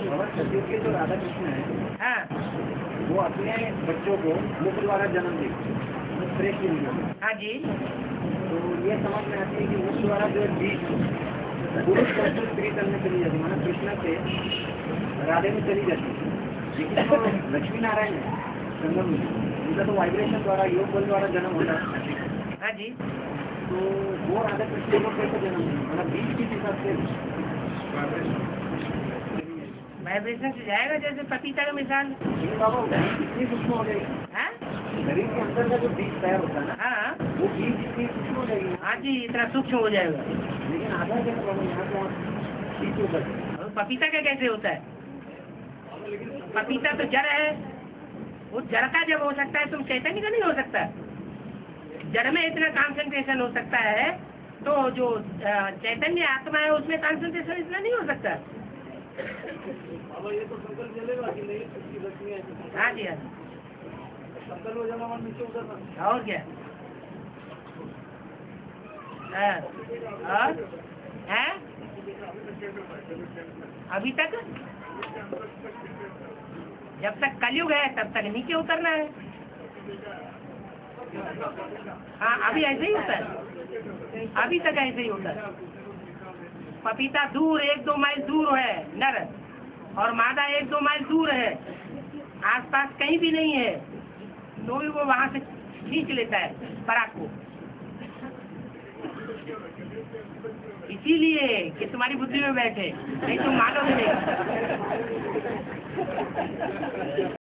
[SPEAKER 3] और सतयुग के जो राधा कृष्ण है
[SPEAKER 1] हाँ
[SPEAKER 3] वो अपने बच्चों को मुख द्वारा जन्म देते, प्रेस की नहीं।
[SPEAKER 1] हाँ जी
[SPEAKER 3] तो ये समझ में आती है कि मुख द्वारा जो बीज पुरुष को स्त्री तन में चली जाती है, माना कृष्ण से राधे में चली जाती है, लेकिन तो लक्ष्मी नारायण है संगम में, उनका तो वाइब्रेशन द्वारा योग बल द्वारा जन्म होता है।
[SPEAKER 1] हाँ जी।
[SPEAKER 3] तो वो राधा कृष्ण को कैसे जन्म देंगे? मतलब बीज किस हिसाब से
[SPEAKER 1] वाइब्रेशन से जाएगा, जैसे पपीता का मिसाल।
[SPEAKER 3] नहीं बाबा, इतनी सूक्ष्म हो जाएगी
[SPEAKER 1] हाँ
[SPEAKER 3] शरीर के अंदर का जो बीज तैयार होता है ना,
[SPEAKER 1] हाँ
[SPEAKER 3] वो बीज इतनी सूक्ष्म हो जाएगी।
[SPEAKER 1] हाँ जी, इतना सूक्ष्म हो जाएगा।
[SPEAKER 3] लेकिन आधा कैसे बाबा, यहाँ से आप बीज होता है।
[SPEAKER 1] और पपीता का कैसे होता है? पपीता तो जड़ है, वो जड़ का जब हो सकता है तो चैतन्य का नहीं हो सकता। जड़ में इतना कंसंट्रेशन हो सकता है, तो जो चैतन्य आत्मा है उसमें कंसंट्रेशन इतना नहीं हो सकता।
[SPEAKER 3] ये तो संकल्प चलेगा कि नहीं, उसकी लक्ष्मी है
[SPEAKER 1] हाँ जी, हाँ
[SPEAKER 3] संकल्प हो जाना और नीचे उतरना।
[SPEAKER 1] और क्या? हाँ, और है अभी तक, जब तक कलयुग है तब तक नीचे उतरना है। हाँ, अभी ऐसे ही होता है, अभी तक ऐसे ही होता है। पपीता दूर 1-2 माइल दूर है नर, और मादा 1-2 माइल दूर है, आसपास कहीं भी नहीं है, तो भी वो वहां से खींच लेता है पराग को। इसीलिए कि तुम्हारी बुद्धि में बैठे, नहीं तुम मानोगे नहीं।